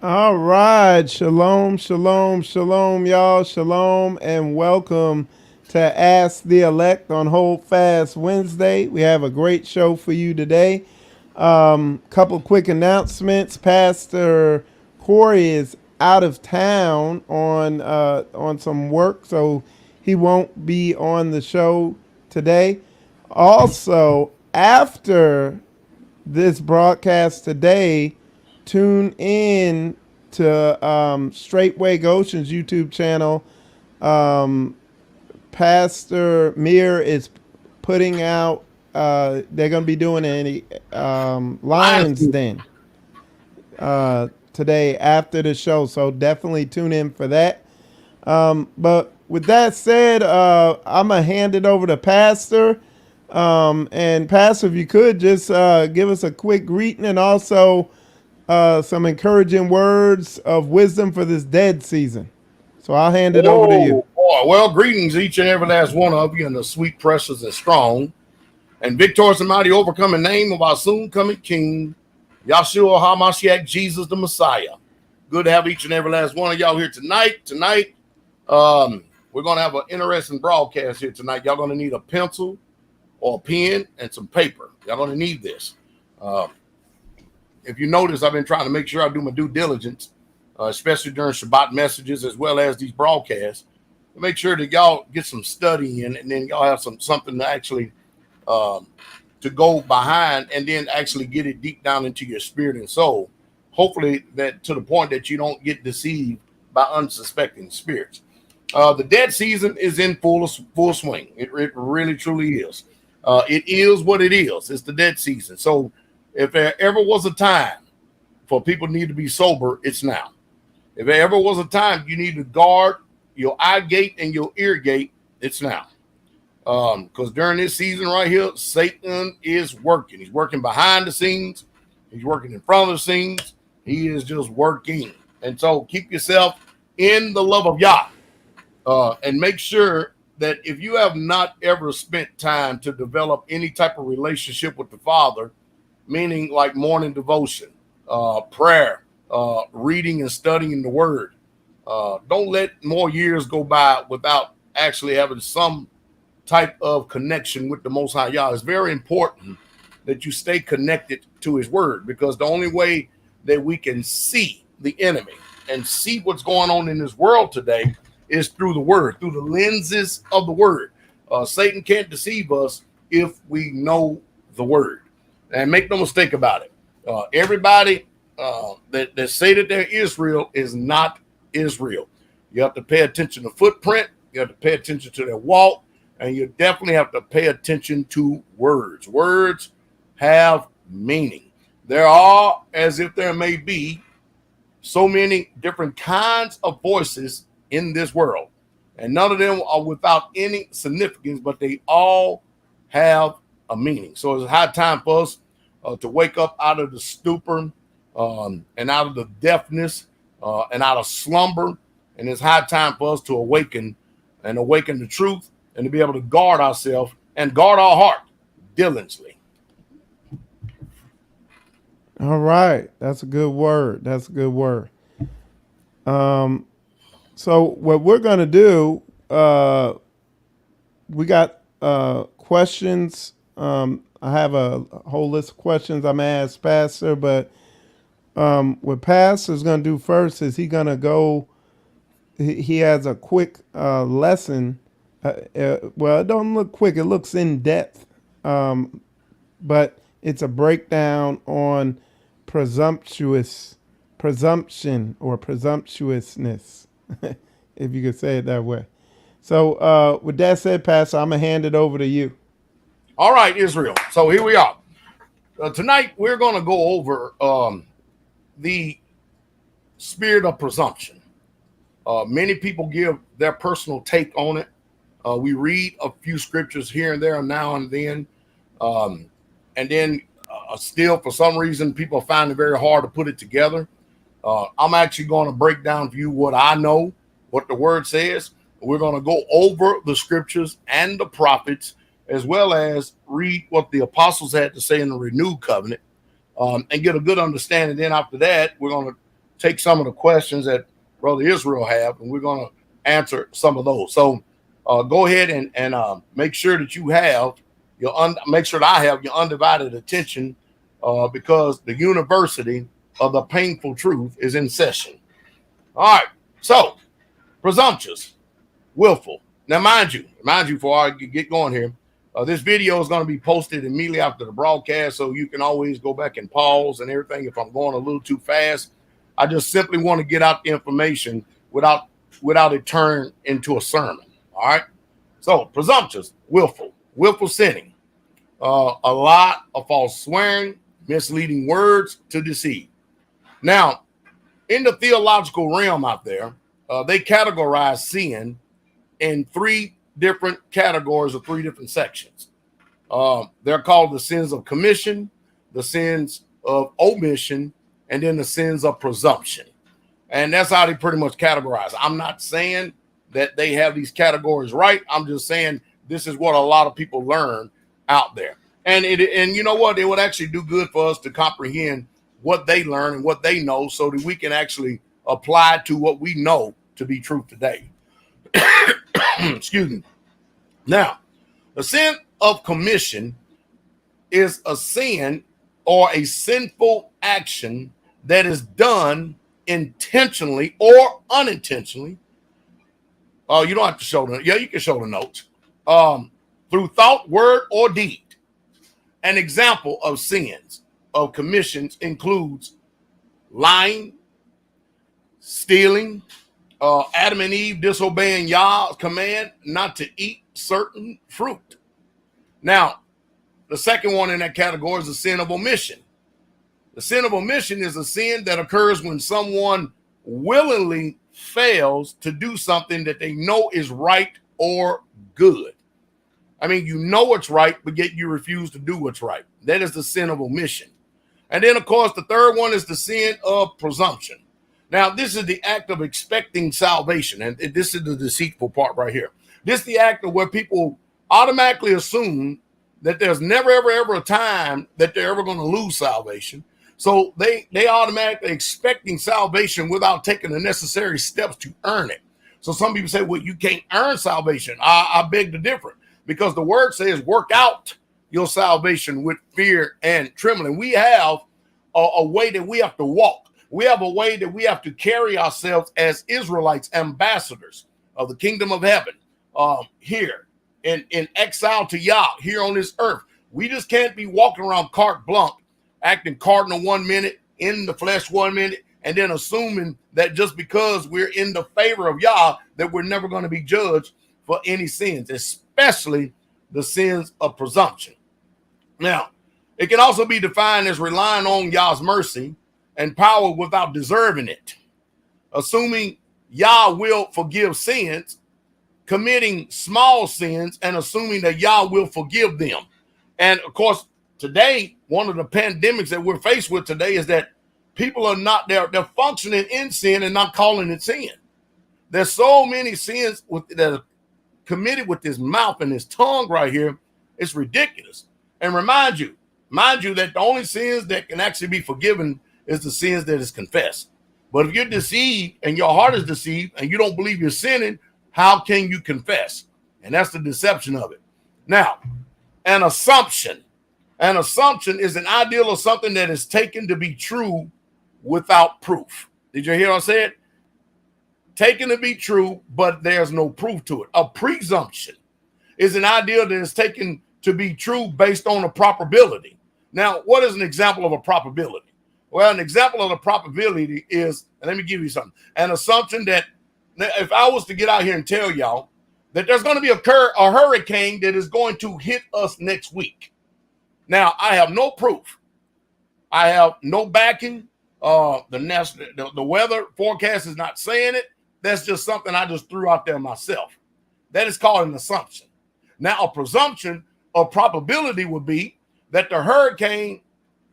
All right. Shalom, shalom, shalom, y'all. Shalom, and welcome to Ask the Elect on Hold Fast Wednesday. We have a great show for you today. Couple quick announcements. Pastor Corey is out of town on some work, so he won't be on the show today. Also, after this broadcast today, tune in to Straitway Goshen's YouTube channel. Pastor Mir is putting out, they're going to be doing a Lions Lions Den today after the show. So definitely tune in for that. But with that said, I'm going to hand it over to Pastor. And Pastor, if you could just give us a quick greeting and also some encouraging words of wisdom for this dead season. So I'll hand it over to you. Whoa, boy. Well, greetings, each and every last one of you, in the sweet, precious, and strong, and victorious and mighty overcoming name of our soon coming King, Yahshua HaMashiach, Jesus the Messiah. Good to have each and every last one of y'all here tonight. We're going to have an interesting broadcast here tonight. Y'all going to need a pencil or a pen and some paper. Y'all going to need this. If you notice, I've been trying to make sure I do my due diligence, especially during Shabbat messages as well as these broadcasts, to make sure that y'all get some study in, and then y'all have something to actually to go behind, and then actually get it deep down into your spirit and soul. Hopefully, that to the point that you don't get deceived by unsuspecting spirits. The dead season is in full swing. It really truly is. It is what it is. It's the dead season. So if there ever was a time for people need to be sober, it's now. If there ever was a time you need to guard your eye gate and your ear gate, it's now. Because during this season right here, Satan is working. He's working behind the scenes. He's working in front of the scenes. He is just working. And so keep yourself in the love of Yah. And make sure that if you have not ever spent time to develop any type of relationship with the Father, meaning like morning devotion, prayer, reading and studying the Word, don't let more years go by without actually having some type of connection with the Most High Yah. It's very important that you stay connected to His Word, because the only way that we can see the enemy and see what's going on in this world today is through the Word, through the lenses of the Word. Satan can't deceive us if we know the Word. And make no mistake about it. Everybody that say that they're Israel is not Israel. You have to pay attention to footprint. You have to pay attention to their walk. And you definitely have to pay attention to words. Words have meaning. There are, as if there may be, so many different kinds of voices in this world. And none of them are without any significance, but they all have a meaning. So it's a high time for us to wake up out of the stupor and out of the deafness and out of slumber. And it's high time for us to awaken the truth, and to be able to guard ourselves and guard our heart diligently. All right. That's a good word. That's a good word. So what we're going to do, we got questions. I have a whole list of questions I'm going to ask Pastor, but what Pastor's going to do first is he's going to go, he has a quick lesson. Well, it don't look quick. It looks in depth, but it's a breakdown on presumption or presumptuousness, if you could say it that way. So with that said, Pastor, I'm going to hand it over to you. All right, Israel. So here we are. Tonight, we're going to go over the spirit of presumption. Many people give their personal take on it. We read a few scriptures here and there now and then. And then still, for some reason, people find it very hard to put it together. I'm actually going to break down for you what I know, what the word says. We're going to go over the scriptures and the prophets, as well as read what the apostles had to say in the renewed covenant, and get a good understanding. Then after that, we're going to take some of the questions that Brother Israel have, and we're going to answer some of those. So go ahead and make sure that you have make sure that I have your undivided attention, because the University of the Painful Truth is in session. All right. So presumptuous, willful. Now, mind you, before I get going here, this video is going to be posted immediately after the broadcast, so you can always go back and pause and everything if I'm going a little too fast. I just simply want to get out the information without it turning into a sermon. All right. So presumptuous, willful sinning, a lot of false swearing, misleading words to deceive. Now, in the theological realm out there, they categorize sin in three different categories or three different sections. They're called the sins of commission, the sins of omission, and then the sins of presumption. And that's how they pretty much categorize. I'm not saying that they have these categories right. I'm just saying this is what a lot of people learn out there. And you know what? It would actually do good for us to comprehend what they learn and what they know, so that we can actually apply to what we know to be true today. Excuse me. Now, the sin of commission is a sin or a sinful action that is done intentionally or unintentionally. You don't have to show them. Yeah, you can show the notes. Through thought, word, or deed. An example of sins of commissions includes lying, stealing, Adam and Eve disobeying Yah's command not to eat certain fruit. Now, the second one in that category is the sin of omission. The sin of omission is a sin that occurs when someone willingly fails to do something that they know is right or good. I mean, you know what's right, but yet you refuse to do what's right. That is the sin of omission. And then, of course, the third one is the sin of presumption. Now, this is the act of expecting salvation, and this is the deceitful part right here. This is the act of where people automatically assume that there's never, ever a time that they're ever going to lose salvation. So they automatically expecting salvation without taking the necessary steps to earn it. So some people say, well, you can't earn salvation. I beg to differ, because the word says work out your salvation with fear and trembling. We have a way that we have to walk. We have a way that we have to carry ourselves as Israelites, ambassadors of the kingdom of heaven, here in exile to Yah, here on this earth. We just can't be walking around carte blanche, acting cardinal 1 minute, in the flesh 1 minute, and then assuming that just because we're in the favor of Yah, that we're never going to be judged for any sins, especially the sins of presumption. Now, it can also be defined as relying on Yah's mercy and power without deserving it, assuming Yah will forgive sins, committing small sins, and assuming that Yah will forgive them. And of course, today, one of the pandemics that we're faced with today is that people are not, they're functioning in sin and not calling it sin. There's so many sins that are committed with this mouth and this tongue right here. It's ridiculous. And mind you that the only sins that can actually be forgiven is the sins that is confessed. But if you're deceived and your heart is deceived and you don't believe you're sinning, how can you confess? And that's the deception of it. Now, an assumption. An assumption is an ideal of something that is taken to be true without proof. Did you hear what I said? Taken to be true, but there's no proof to it. A presumption is an ideal that is taken to be true based on a probability. Now, what is an example of a probability? Well, an example of a probability is, and let me give you something, an assumption that if I was to get out here and tell y'all that there's going to be a hurricane that is going to hit us next week. Now, I have no proof. I have no backing. The weather forecast is not saying it. That's just something I just threw out there myself. That is called an assumption. Now, a presumption of probability would be that the hurricane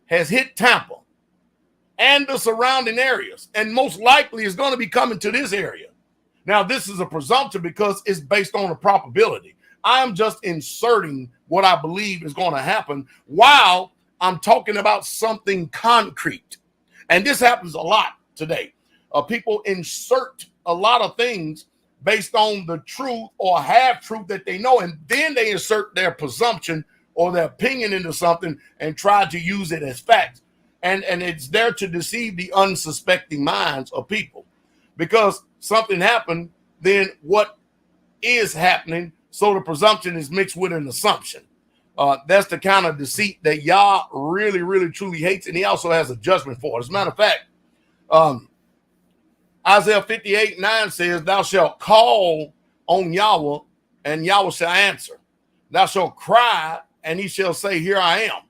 has hit Tampa and the surrounding areas, and most likely is going to be coming to this area. Now, this is a presumption because it's based on a probability. I'm just inserting what I believe is going to happen while I'm talking about something concrete. And this happens a lot today. People insert a lot of things based on the truth or half truth that they know, and then they insert their presumption or their opinion into something and try to use it as facts. And it's there to deceive the unsuspecting minds of people, because something happened, then what is happening, so the presumption is mixed with an assumption. That's the kind of deceit that Yah really, really, truly hates, and he also has a judgment for it. As a matter of fact, Isaiah 58:9 says, thou shalt call on Yahweh, and Yahweh shall answer. Thou shalt cry, and he shall say, here I am.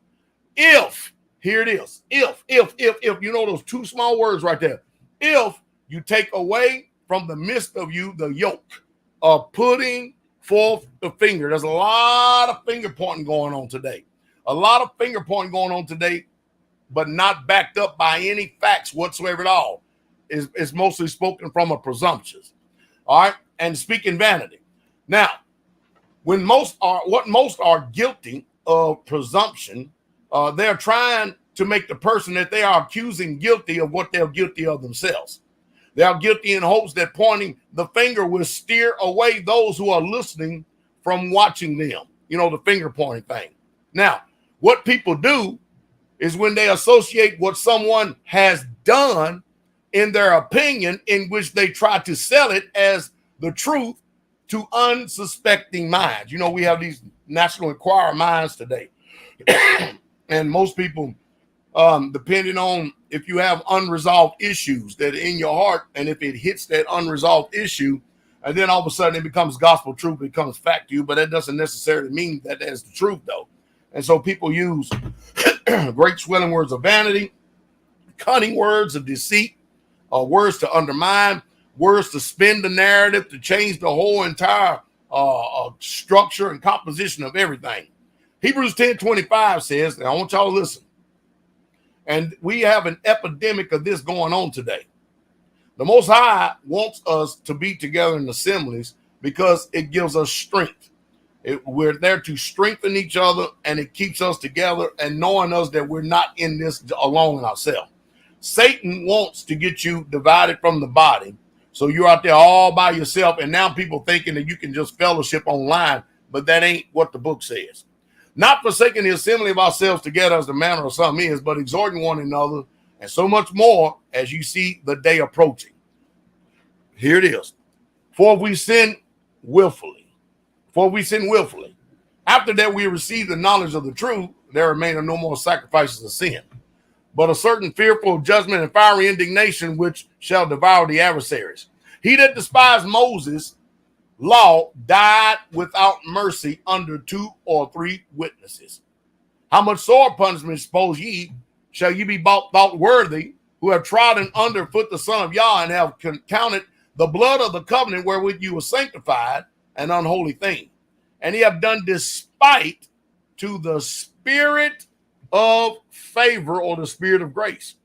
If, here it is, if, you know those two small words right there. If you take away from the midst of you the yoke of putting forth the finger. There's a lot of finger pointing going on today. A lot of finger pointing going on today, but not backed up by any facts whatsoever at all. It's mostly spoken from a presumption. All right, and speaking vanity. Now, when most are guilty of presumption, they're trying to make the person that they are accusing guilty of what they're guilty of themselves. They are guilty in hopes that pointing the finger will steer away those who are listening from watching them. You know, the finger pointing thing. Now, what people do is when they associate what someone has done in their opinion, in which they try to sell it as the truth to unsuspecting minds. You know, we have these National Enquirer minds today. And most people, depending on if you have unresolved issues that are in your heart, and if it hits that unresolved issue, and then all of a sudden it becomes gospel truth, it becomes fact to you, but that doesn't necessarily mean that that's the truth, though. And so people use great swelling words of vanity, cunning words of deceit, words to undermine, words to spin the narrative, to change the whole entire structure and composition of everything. Hebrews 10:25 says, and I want y'all to listen, and we have an epidemic of this going on today. The Most High wants us to be together in assemblies because it gives us strength. We're there to strengthen each other, and it keeps us together and knowing us that we're not in this alone in ourselves. Satan wants to get you divided from the body, so you're out there all by yourself, and now people thinking that you can just fellowship online, but that ain't what the book says. Not forsaking the assembly of ourselves together as the manner of some is, but exhorting one another, and so much more as you see the day approaching. Here it is. For we sin willfully. After that we receive the knowledge of the truth, there remain no more sacrifices of sin, but a certain fearful judgment and fiery indignation which shall devour the adversaries. He that despised Moses' law died without mercy under 2 or 3 witnesses. How much sore punishment, suppose ye, shall ye be thought worthy, who have trodden underfoot the Son of Yah, and have counted the blood of the covenant wherewith you were sanctified an unholy thing, and ye have done despite to the spirit of favor, or the spirit of grace.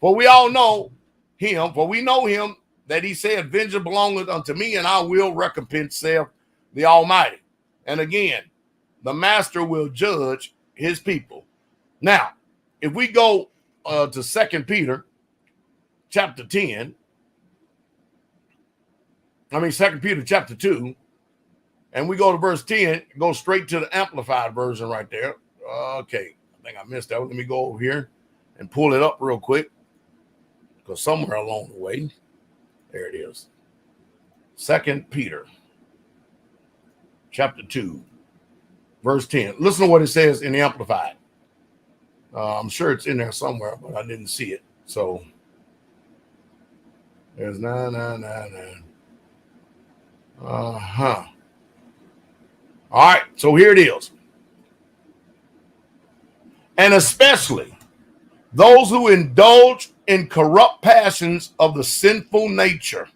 For we all know him, for we know him, that he said, vengeance belongeth unto me, and I will recompense, saith the Almighty. And again, the master will judge his people. Now, if we go to 2 Peter chapter 10, 2 Peter chapter 2, and we go to verse 10, go straight to the Amplified version right there. Okay, I think I missed that. Let me go over here and pull it up real quick, because somewhere along the way, there it is. 2 Peter chapter 2, verse 10. Listen to what it says in the Amplified. I'm sure it's in there somewhere, but I didn't see it. So there's 9. All right, so here it is. And especially those who indulge in corrupt passions of the sinful nature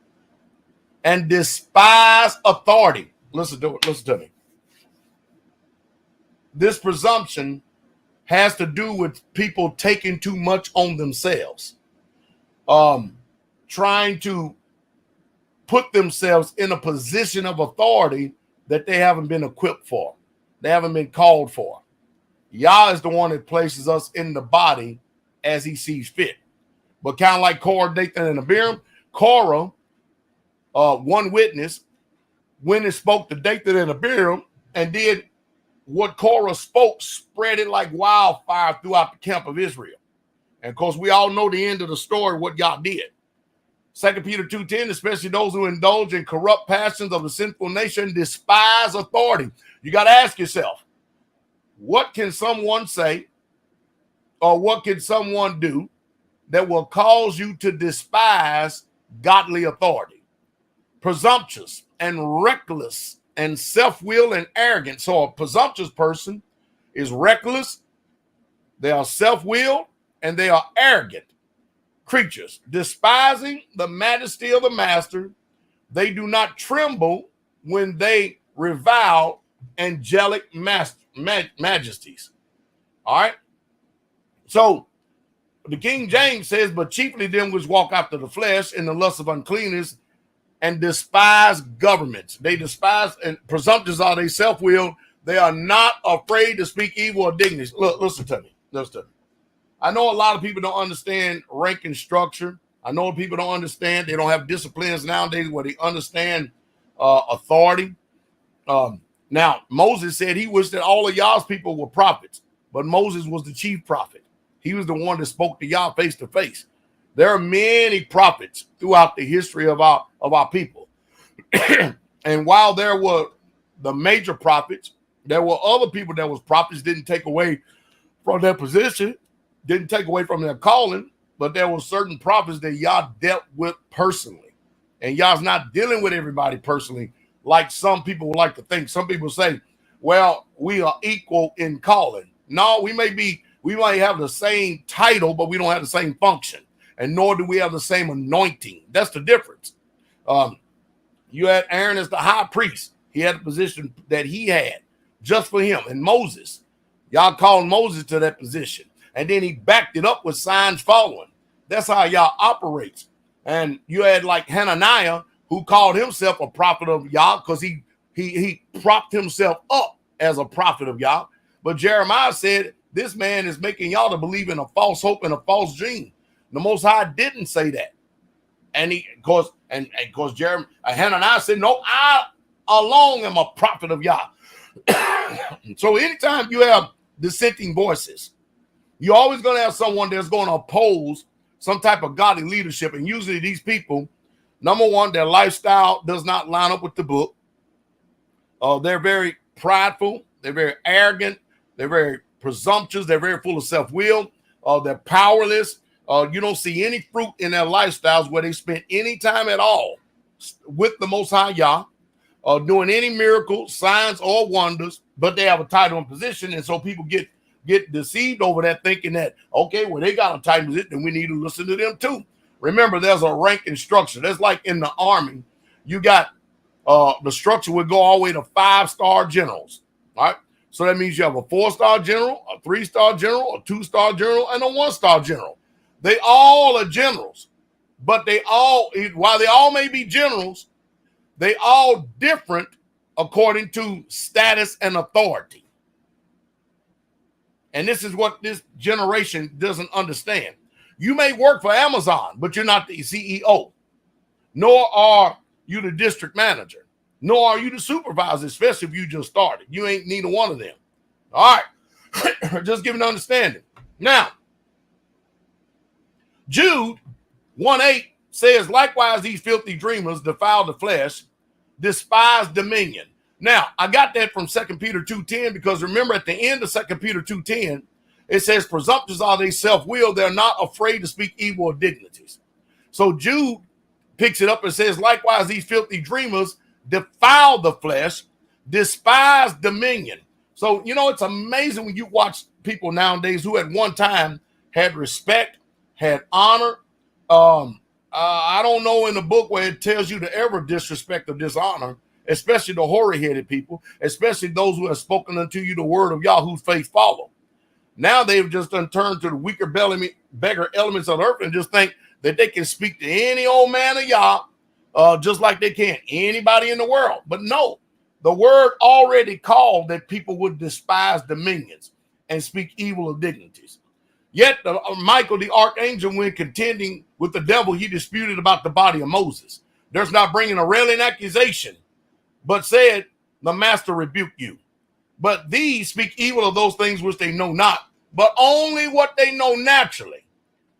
and despise authority. Listen to me. This presumption has to do with people taking too much on themselves, trying to put themselves in a position of authority that they haven't been equipped for. They haven't been called for. Yah is the one that places us in the body as he sees fit. But kind of like Korah, Dathan, and Abiram, Korah, one witness, went and spoke to Dathan and Abiram, and did what Korah spoke, spread it like wildfire throughout the camp of Israel. And of course, we all know the end of the story, what y'all did. 2 Peter 2:10, especially those who indulge in corrupt passions of the sinful nation, despise authority. You got to ask yourself, what can someone say or what can someone do that will cause you to despise godly authority? Presumptuous and reckless and self-willed and arrogant. So a presumptuous person is reckless, they are self-willed, and they are arrogant creatures, despising the majesty of the master. They do not tremble when they revile angelic majesties. All right. So the King James says, but chiefly them which walk after the flesh in the lust of uncleanness and despise governments. They despise, and presumptuous are they, self-willed. They are not afraid to speak evil or dignity. Look, listen to me. Listen to me. I know a lot of people don't understand rank and structure. I know people don't understand. They don't have disciplines nowadays where they understand authority. Now, Moses said he wished that all of y'all's people were prophets, but Moses was the chief prophet. He was the one that spoke to y'all face to face. There are many prophets throughout the history of our people. And while there were the major prophets, there were other people that was prophets, didn't take away from their position, didn't take away from their calling, but there were certain prophets that y'all dealt with personally. And y'all's not dealing with everybody personally like some people would like to think. Some people say, well, we are equal in calling. No, we might have the same title, but we don't have the same function. And nor do we have the same anointing. That's the difference. You had Aaron as the high priest. He had a position that he had just for him. And Moses, y'all called Moses to that position. And then he backed it up with signs following. That's how y'all operate. And you had like Hananiah, who called himself a prophet of Yah because he propped himself up as a prophet of Yah. But Jeremiah said, this man is making y'all to believe in a false hope and a false dream. The Most High didn't say that. And Hananiah said, no, I alone am a prophet of Yah. So anytime you have dissenting voices, you're always going to have someone that's going to oppose some type of godly leadership. And usually these people, number one, their lifestyle does not line up with the book. They're very prideful. They're very arrogant. They're very presumptuous. They're very full of self-will. They're powerless. You don't see any fruit in their lifestyles where they spend any time at all with the Most High Yah, doing any miracles, signs, or wonders, but they have a title and position. And so people get deceived over that, thinking that, okay, well, they got a title position, then we need to listen to them too. Remember, there's a rank and structure. That's like in the Army. You got the structure would go all the way to 5-star generals. All right. So that means you have a 4-star general, a 3-star general, a 2-star general, and a 1-star general. They all are generals, but while they all may be generals, they all different according to status and authority. And this is what this generation doesn't understand. You may work for Amazon, but you're not the CEO, nor are you the district manager, nor are you the supervisor, especially if you just started. You ain't neither one of them. All right. Just giving an understanding. Now, Jude 1:8 says, likewise, these filthy dreamers defile the flesh, despise dominion. Now, I got that from 2 Peter 2:10, because remember at the end of 2 Peter 2:10, it says, presumptuous are they self-willed. They're not afraid to speak evil or dignities. So Jude picks it up and says, likewise, these filthy dreamers defile the flesh, despise dominion. So, it's amazing when you watch people nowadays who at one time had respect, had honor. I don't know in the book where it tells you to ever disrespect or dishonor, especially the hoary-headed people, especially those who have spoken unto you the word of Yah, whose faith follow. Now they've just turned to the weaker beggar elements of the earth and just think that they can speak to any old man of Yah, just like they can anybody in the world. But no, the word already called that people would despise dominions and speak evil of dignities. Yet Michael, the archangel, when contending with the devil, he disputed about the body of Moses. There's not bringing a railing accusation, but said, the master rebuke you. But these speak evil of those things which they know not, but only what they know naturally,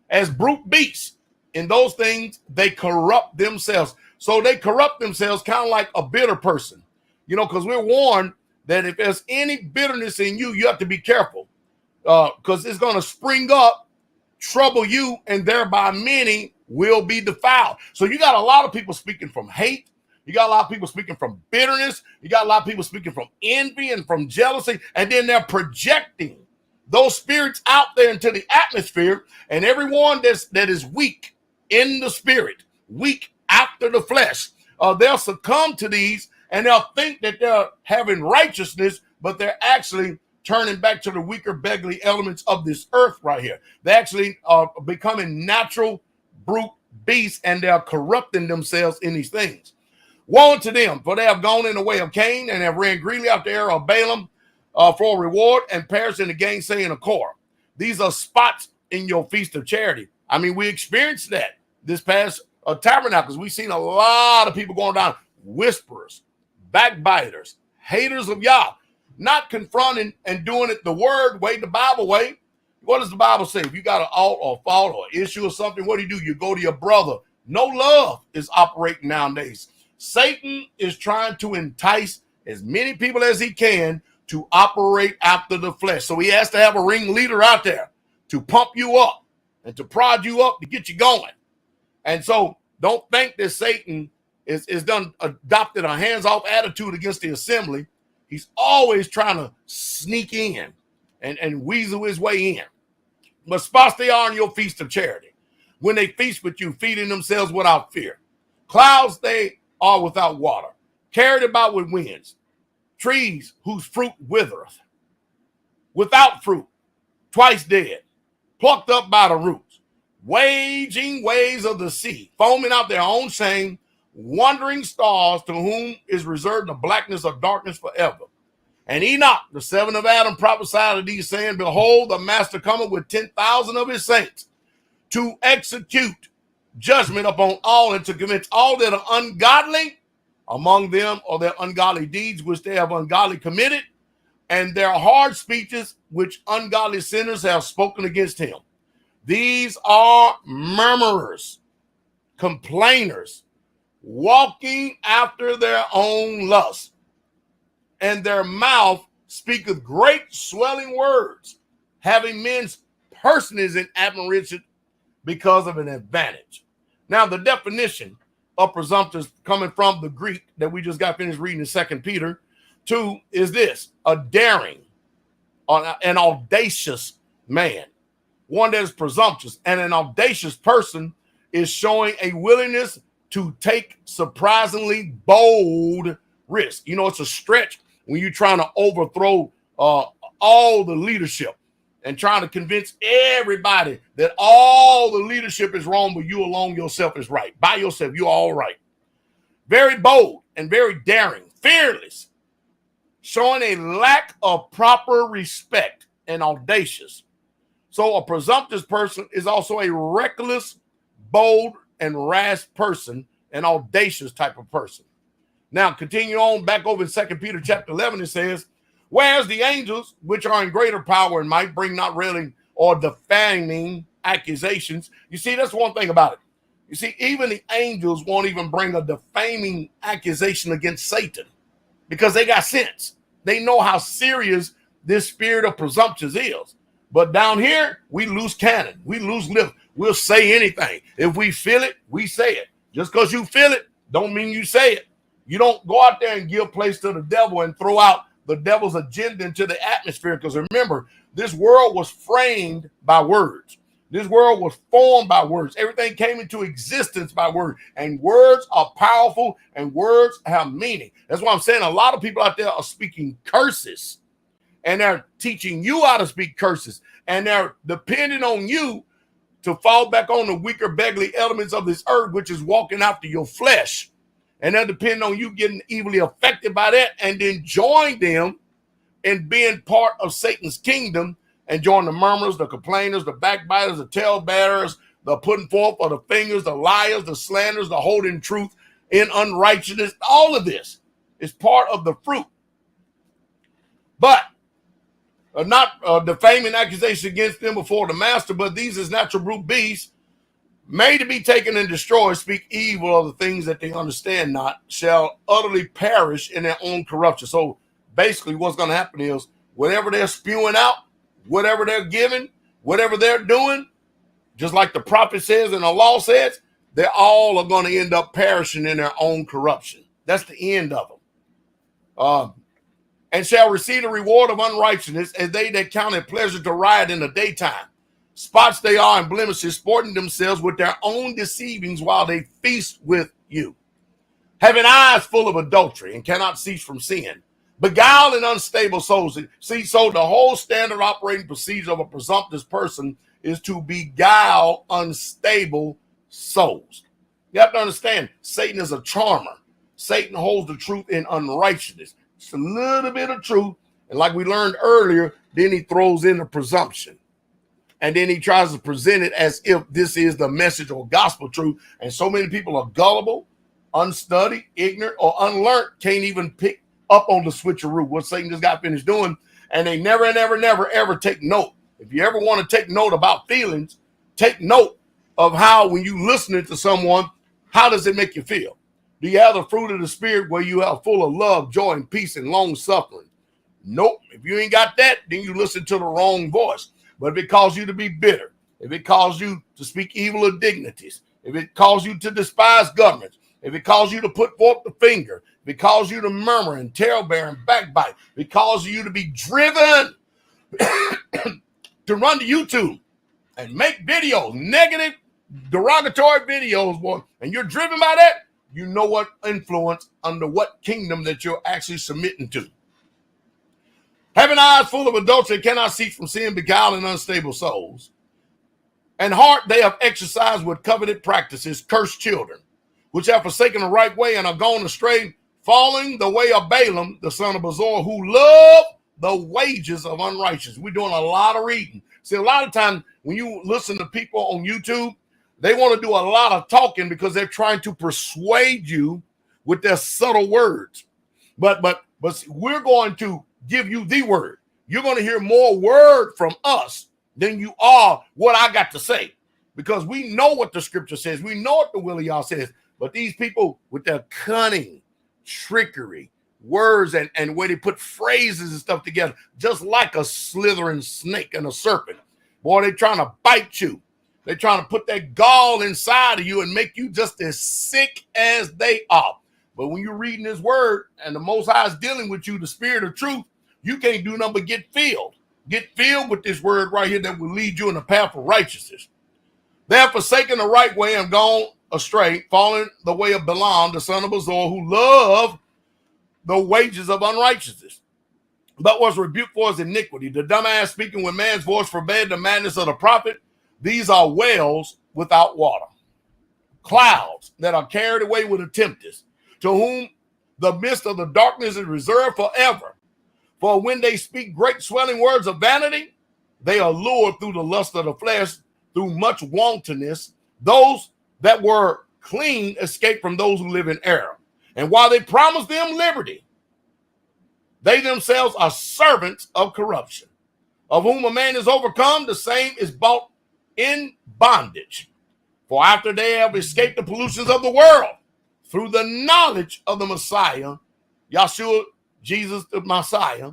as brute beasts. In those things, they corrupt themselves. So they corrupt themselves kind of like a bitter person, because we're warned that if there's any bitterness in you, you have to be careful, because it's going to spring up, trouble you, and thereby many will be defiled. So you got a lot of people speaking from hate. You got a lot of people speaking from bitterness. You got a lot of people speaking from envy and from jealousy. And then they're projecting those spirits out there into the atmosphere. And everyone that is weak in the spirit, weak after the flesh, they'll succumb to these, and they'll think that they're having righteousness, but they're actually turning back to the weaker, beggarly elements of this earth right here. They actually are becoming natural brute beasts, and they're corrupting themselves in these things. Woe unto them, for they have gone in the way of Cain, and have ran greedily after the error of Balaam for a reward, and perished in the gainsaying of Korah. These are spots in your feast of charity. I mean, we experienced that this past tabernacles. We've seen a lot of people going down, whisperers, backbiters, haters of Yah, not confronting and doing it the word way, the Bible way. What does the Bible say? If you got an alt or fault or issue or something, what do? You go to your brother. No love is operating nowadays. Satan is trying to entice as many people as he can to operate after the flesh. So he has to have a ringleader out there to pump you up and to prod you up to get you going. And so don't think that Satan is adopted a hands-off attitude against the assembly. He's always trying to sneak in and weasel his way in. But spots they are in your feast of charity. When they feast with you, feeding themselves without fear. Clouds they are without water, carried about with winds. Trees whose fruit withereth, without fruit, twice dead, plucked up by the roots, waging waves of the sea, foaming out their own shame, wandering stars to whom is reserved the blackness of darkness forever. And Enoch, the seventh of Adam, prophesied of these, saying, behold, the master cometh with 10,000 of his saints to execute judgment upon all, and to convince all that are ungodly among them, or their ungodly deeds which they have ungodly committed, and their hard speeches which ungodly sinners have spoken against him. These are murmurers, complainers, walking after their own lust, and their mouth speaketh great swelling words, having men's persons in admiration because of an advantage. Now, the definition of presumptuous, coming from the Greek that we just got finished reading in 2 Peter 2, is this: a daring, an audacious man, one that is presumptuous. And an audacious person is showing a willingness to take surprisingly bold risk. It's a stretch when you're trying to overthrow all the leadership and trying to convince everybody that all the leadership is wrong, but you alone yourself is right. By yourself, you're all right. Very bold and very daring, fearless, showing a lack of proper respect, and audacious. So a presumptuous person is also a reckless, bold, and rash person, an audacious type of person. Now, continue on back over in 2 Peter chapter 11, it says, whereas the angels, which are in greater power and might, bring not railing or defaming accusations. You see, that's one thing about it. You see, even the angels won't even bring a defaming accusation against Satan because they got sense. They know how serious this spirit of presumptuous is. But down here, we lose cannon. We lose lip. We'll say anything. If we feel it, we say it. Just because you feel it, don't mean you say it. You don't go out there and give place to the devil and throw out the devil's agenda into the atmosphere. Because remember, this world was framed by words. This world was formed by words. Everything came into existence by words. And words are powerful and words have meaning. That's why I'm saying a lot of people out there are speaking curses. And they're teaching you how to speak curses. And they're depending on you to fall back on the weaker, beggarly elements of this earth, which is walking after your flesh. And they're depending on you getting evilly affected by that and then join them in being part of Satan's kingdom and join the murmurers, the complainers, the backbiters, the talebearers, the putting forth of the fingers, the liars, the slanderers, the holding truth in unrighteousness. All of this is part of the fruit. But not defaming accusations against them before the master, but these is natural brute beasts, made to be taken and destroyed, speak evil of the things that they understand not, shall utterly perish in their own corruption. So basically what's going to happen is whatever they're spewing out, whatever they're giving, whatever they're doing, just like the prophet says and the law says, they all are going to end up perishing in their own corruption. That's the end of them. And shall receive the reward of unrighteousness as they that count it pleasure to riot in the daytime. Spots they are and blemishes, sporting themselves with their own deceivings while they feast with you. Having eyes full of adultery and cannot cease from sin. Beguiling unstable souls. See, so the whole standard operating procedure of a presumptuous person is to beguile unstable souls. You have to understand, Satan is a charmer. Satan holds the truth in unrighteousness. It's a little bit of truth. And like we learned earlier, then he throws in the presumption. And then he tries to present it as if this is the message or gospel truth. And so many people are gullible, unstudied, ignorant, or unlearned, can't even pick up on the switcheroo, what Satan just got finished doing. And they never, ever take note. If you ever want to take note about feelings, take note of how when you listening to someone, how does it make you feel? Do you have the fruit of the Spirit where you are full of love, joy, and peace, and long suffering? Nope. If you ain't got that, then you listen to the wrong voice. But if it calls you to be bitter, if it calls you to speak evil of dignities, if it calls you to despise governments, if it calls you to put forth the finger, if it calls you to murmur and talebear and backbite, if it calls you to be driven to run to YouTube and make videos, negative, derogatory videos, boy, and you're driven by that, you know what influence under what kingdom that you're actually submitting to. Having eyes full of adultery, cannot cease from sin, beguiling unstable souls. And heart they have exercised with coveted practices, cursed children, which have forsaken the right way and are gone astray, following the way of Balaam, the son of Bezor, who loved the wages of unrighteousness. We're doing a lot of reading. See, a lot of times when you listen to people on YouTube, they want to do a lot of talking because they're trying to persuade you with their subtle words. But we're going to give you the word. You're going to hear more word from us than you are what I got to say, because we know what the scripture says. We know what the will of y'all says. But these people with their cunning, trickery, words, and where they put phrases and stuff together, just like a slithering snake and a serpent. Boy, they're trying to bite you. They're trying to put that gall inside of you and make you just as sick as they are. But when you're reading this word and the Most High is dealing with you, the Spirit of truth, you can't do nothing but get filled. Get filled with this word right here that will lead you in the path of righteousness. They have forsaken the right way and gone astray, following the way of Balaam, the son of Bezor, who loved the wages of unrighteousness, but was rebuked for his iniquity. The dumbass speaking with man's voice forbade the madness of the prophet. These are wells without water, clouds that are carried away with a tempest, to whom the midst of the darkness is reserved forever. For when they speak great swelling words of vanity, they are lured through the lust of the flesh, through much wantonness. Those that were clean escape from those who live in error. And while they promise them liberty, they themselves are servants of corruption, of whom a man is overcome, the same is bought in bondage. For after they have escaped the pollutions of the world through the knowledge of the Messiah, Yahshua, Jesus the Messiah,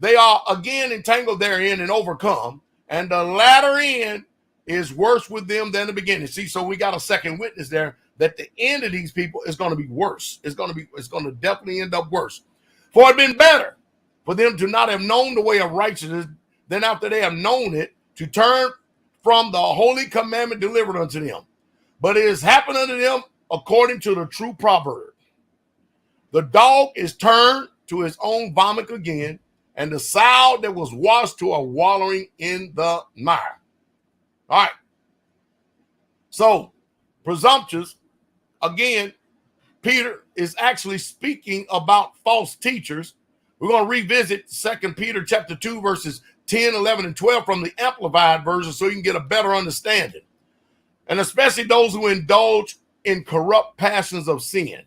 they are again entangled therein and overcome, and the latter end is worse with them than the beginning. See, so we got a second witness there that the end of these people is going to be worse. It's going to definitely end up worse. For it had been better for them to not have known the way of righteousness than after they have known it, to turn from the holy commandment delivered unto them. But it has happened unto them according to the true proverb. The dog is turned to his own vomit again, and the sow that was washed to a wallowing in the mire. All right. So, presumptuous, again, Peter is actually speaking about false teachers. We're going to revisit 2 Peter chapter 2, verses 10, 11, and 12 from the Amplified version so you can get a better understanding. And especially those who indulge in corrupt passions of sin,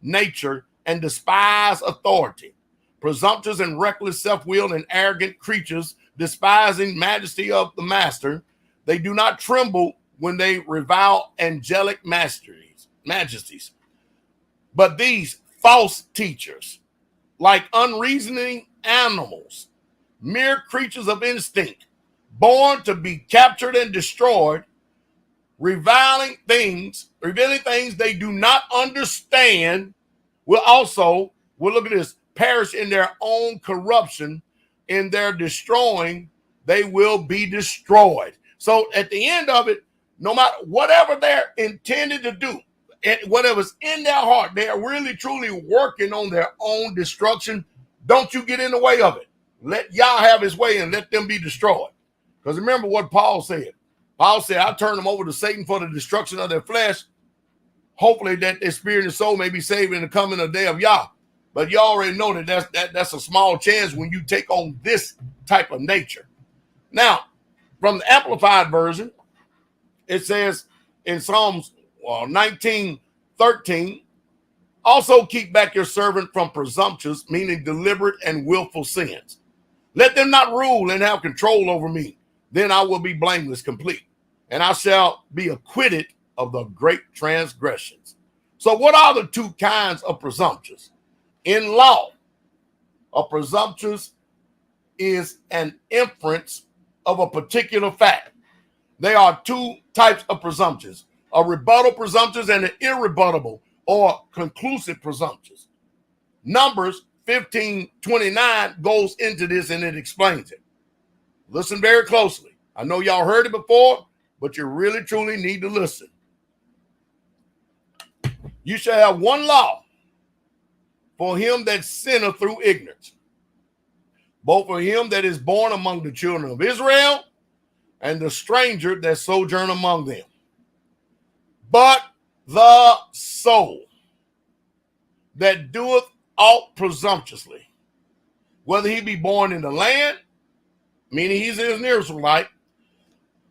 nature, and despise authority, presumptuous and reckless, self-willed and arrogant creatures, despising majesty of the master. They do not tremble when they revile angelic majesties. But these false teachers, like unreasoning animals, mere creatures of instinct, born to be captured and destroyed, revealing things they do not understand, will look at this, perish in their own corruption. In their destroying, they will be destroyed. So at the end of it, no matter whatever they're intended to do, and whatever's in their heart, they are really truly working on their own destruction. Don't you get in the way of it. Let Yah have his way and let them be destroyed. Because remember what Paul said. Paul said, I turn them over to Satan for the destruction of their flesh. Hopefully that their spirit and soul may be saved in the coming of the day of Yah. But you already know that's a small chance when you take on this type of nature. Now, from the Amplified version, it says in Psalms 19:13, also keep back your servant from presumptuous, meaning deliberate and willful sins. Let them not rule and have control over me. Then I will be blameless, complete, and I shall be acquitted of the great transgressions. So what are the two kinds of presumptuous? In law, a presumptuous is an inference of a particular fact. There are two types of presumptuous, a rebuttal presumptuous and an irrebuttable or conclusive presumptuous. Numbers 15:29 goes into this and it explains it. Listen very closely. I know y'all heard it before, but you really truly need to listen. You shall have one law for him that sinneth through ignorance, both for him that is born among the children of Israel and the stranger that sojourn among them. But the soul that doeth aught presumptuously, whether he be born in the land, meaning he's an Israelite,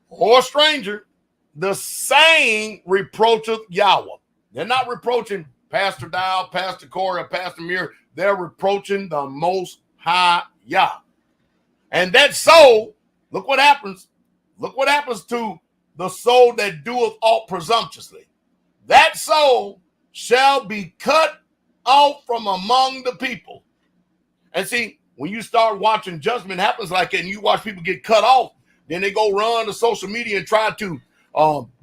or a stranger, the same reproacheth Yahweh. They're not reproaching Pastor Dowell, Pastor Corey, or Pastor Muir. They're reproaching the Most High Yah. And that soul, look what happens. Look what happens to the soul that doeth aught presumptuously. That soul shall be cut off from among the people. And see, when you start watching judgment happens like that, and you watch people get cut off, then they go run to social media and try to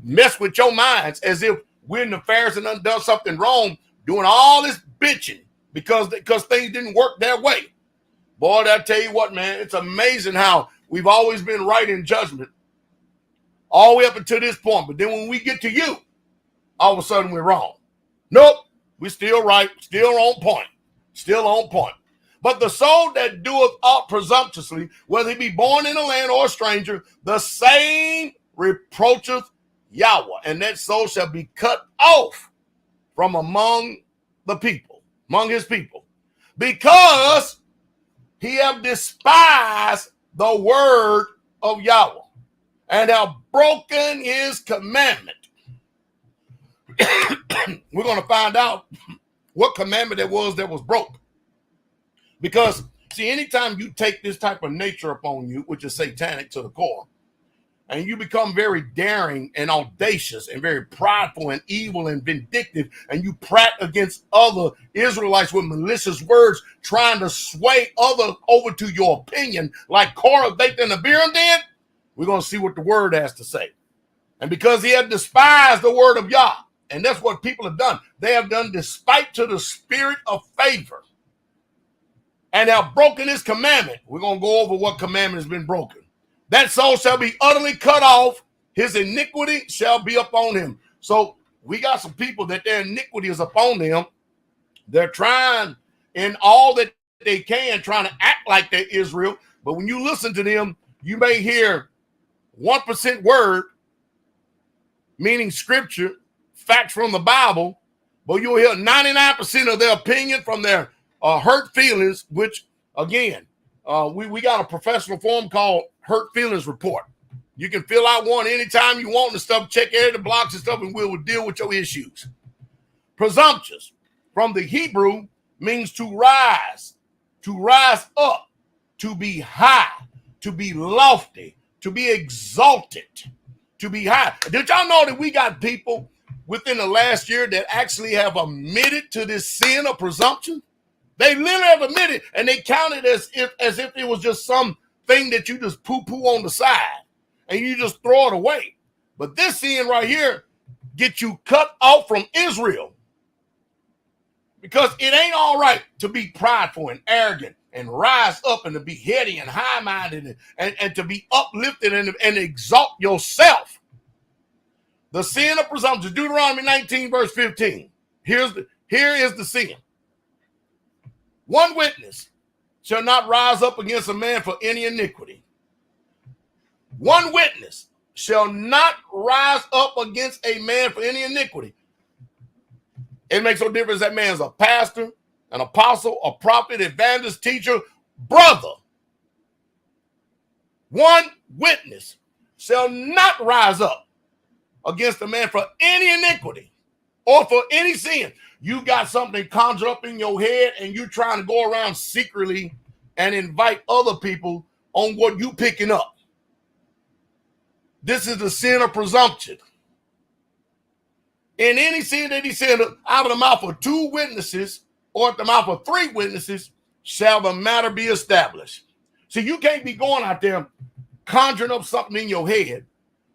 mess with your minds as if we're nefarious and done something wrong, doing all this bitching because things didn't work their way. Boy, I tell you what, man, it's amazing how we've always been right in judgment all the way up until this point. But then when we get to you, all of a sudden we're wrong. Nope, we're still right, still on point, still on point. But the soul that doeth aught presumptuously, whether he be born in a land or a stranger, the same reproacheth Yahweh, and that soul shall be cut off from among the people, among his people, because he have despised the word of Yahweh and have broken his commandment. We're going to find out what commandment it was that was broke. Because, see, anytime you take this type of nature upon you, which is satanic to the core, and you become very daring and audacious and very prideful and evil and vindictive, and you prat against other Israelites with malicious words, trying to sway others over to your opinion, like Korah, Dathan, and Abiram did, we're going to see what the word has to say. And because he had despised the word of Yah, and that's what people have done, they have done despite to the spirit of favor, and have broken his commandment. We're going to go over what commandment has been broken. That soul shall be utterly cut off. His iniquity shall be upon him. So we got some people that their iniquity is upon them. They're trying in all that they can, trying to act like they're Israel. But when you listen to them, you may hear 1% word, meaning scripture, facts from the Bible, but you'll hear 99% of their opinion from their hurt feelings, which, again, we got a professional form called Hurt Feelings Report. You can fill out one anytime you want and stuff, check all the blocks and stuff, and we will deal with your issues. Presumptuous, from the Hebrew, means to rise up, to be high, to be lofty, to be exalted, to be high. Did y'all know that we got people within the last year that actually have admitted to this sin of presumption? They literally have admitted, and they count it as if it was just some thing that you just poo-poo on the side and you just throw it away. But this sin right here gets you cut off from Israel, because it ain't all right to be prideful and arrogant and rise up and to be heady and high-minded and to be uplifted and exalt yourself. The sin of presumption, Deuteronomy 19, verse 15. Here is the sin. One witness shall not rise up against a man for any iniquity. One witness shall not rise up against a man for any iniquity. It makes no difference that man's a pastor, an apostle, a prophet, evangelist, teacher, brother. One witness shall not rise up against a man for any iniquity or for any sin. You got something conjured up in your head and you're trying to go around secretly and invite other people on what you picking up. This is the sin of presumption. In any sin that he said, out of the mouth of two witnesses or at the mouth of three witnesses shall the matter be established. See, you can't be going out there conjuring up something in your head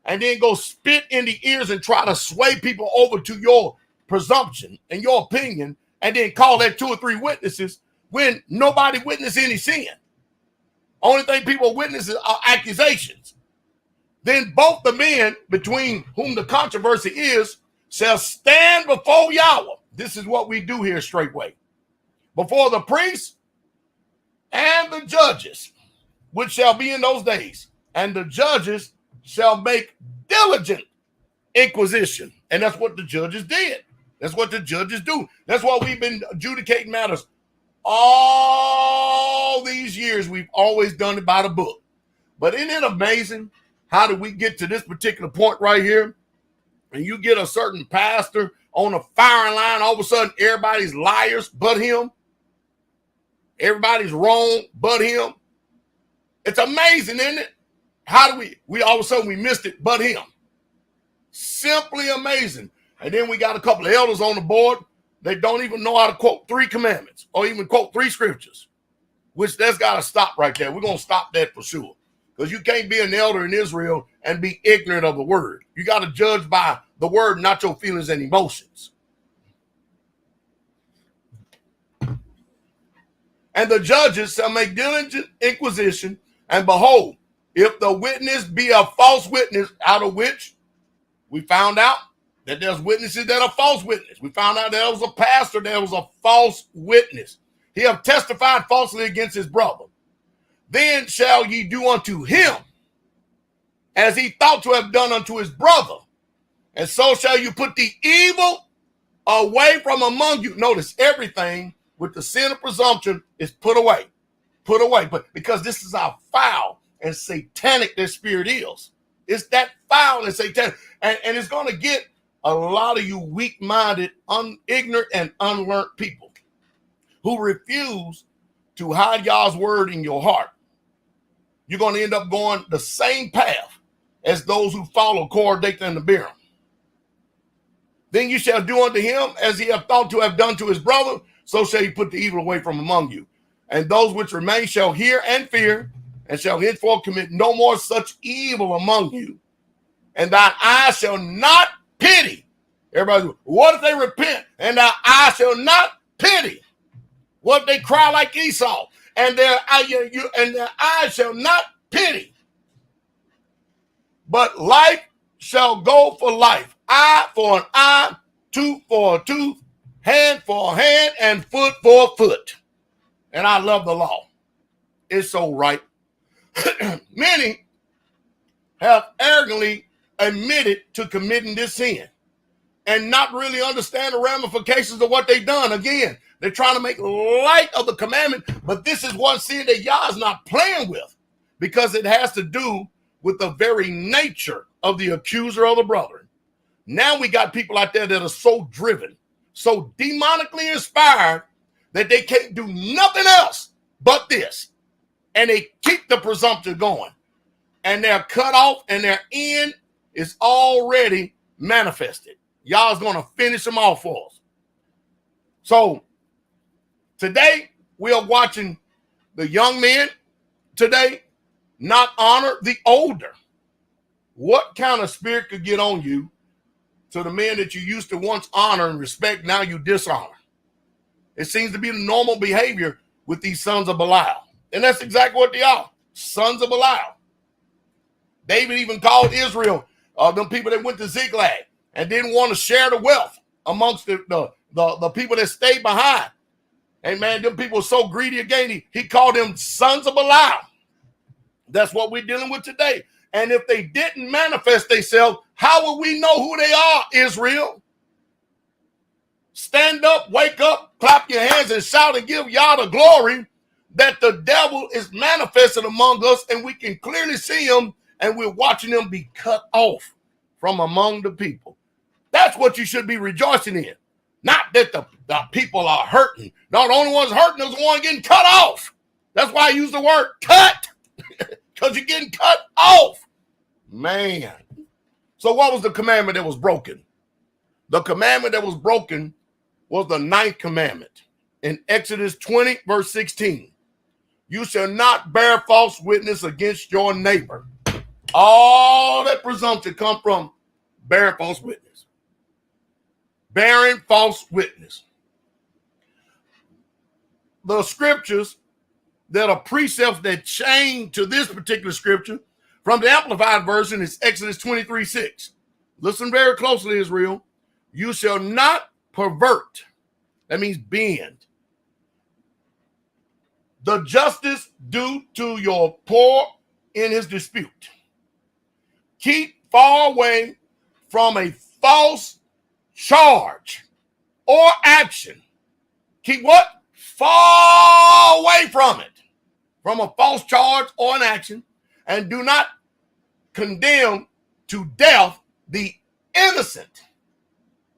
and then go spit in the ears and try to sway people over to your presumption and your opinion and then call that two or three witnesses when nobody witnessed any sin. Only thing people witness are accusations. Then both the men between whom the controversy is shall stand before Yahweh. This is what we do here straightway. Before the priests and the judges, which shall be in those days. And the judges shall make diligent inquisition. And that's what the judges did. That's what the judges do. That's why we've been adjudicating matters all these years. We've always done it by the book. But isn't it amazing? How did we get to this particular point right here? And you get a certain pastor on a firing line, all of a sudden everybody's liars but him. Everybody's wrong but him. It's amazing, isn't it? How do we all of a sudden we missed it but him? Simply amazing. And then we got a couple of elders on the board. They don't even know how to quote 3 commandments or even quote 3 scriptures, which that's got to stop right there. We're going to stop that for sure. Because you can't be an elder in Israel and be ignorant of the word. You got to judge by the word, not your feelings and emotions. And the judges shall make diligent inquisition, and behold, if the witness be a false witness, out of which we found out that there's witnesses that are false witnesses. We found out there was a pastor that was a false witness. He have testified falsely against his brother. Then shall ye do unto him as he thought to have done unto his brother. And so shall you put the evil away from among you. Notice everything with the sin of presumption is put away. Put away. But because this is how foul and satanic this spirit is. It's that foul and satanic. And it's going to get a lot of you weak-minded, ignorant, and unlearned people who refuse to hide God's word in your heart. You're going to end up going the same path as those who follow Korah, Dathan, and Abiram. Then you shall do unto him as he hath thought to have done to his brother, so shall he put the evil away from among you. And those which remain shall hear and fear, and shall henceforth commit no more such evil among you. And thine eyes shall not pity. Everybody, what if they repent? And thine eyes shall not pity. What if they cry like Esau? And their eyes shall not pity. But life shall go for life, eye for an eye, tooth for a tooth, hand for a hand, and foot for a foot. And I love the law. It's so right. Many have arrogantly admitted to committing this sin. and not really understand the ramifications of what they've done. Again, they're trying to make light of the commandment, but this is one sin that Yah is not playing with, because it has to do with the very nature of the accuser of the brethren. Now we got people out there that are so driven, so demonically inspired, that they can't do nothing else but this. And they keep the presumptive going. And they're cut off, and their end is already manifested. Y'all's going to finish them off for us. So today we are watching the young men today not honor the older. What kind of spirit could get on you to the men that you used to once honor and respect, now you dishonor? It seems to be the normal behavior with these sons of Belial. And that's exactly what they are, sons of Belial. David even called Israel, them people that went to Ziklag and didn't want to share the wealth amongst the people that stayed behind. Hey, man, them people were so greedy again, he called them sons of Belial. That's what we're dealing with today. And if they didn't manifest themselves, how will we know who they are, Israel? Stand up, wake up, clap your hands, and shout and give Yah the glory that the devil is manifested among us, and we can clearly see him, and we're watching him be cut off from among the people. That's what you should be rejoicing in. Not that the people are hurting. No, the only ones hurting is the one getting cut off. That's why I use the word cut, because you're getting cut off. Man. So what was the commandment that was broken? The commandment that was broken was the 9th commandment. In Exodus 20, verse 16. You shall not bear false witness against your neighbor. All that presumption come from bearing false witness. Bearing false witness. The scriptures that are precepts that chain to this particular scripture from the Amplified Version is Exodus 23:6. Listen very closely, Israel. You shall not pervert. That means bend. The justice due to your poor in his dispute. Keep far away from a false charge or action. Keep what? Far away from it. From a false charge or an action. And do not condemn to death the innocent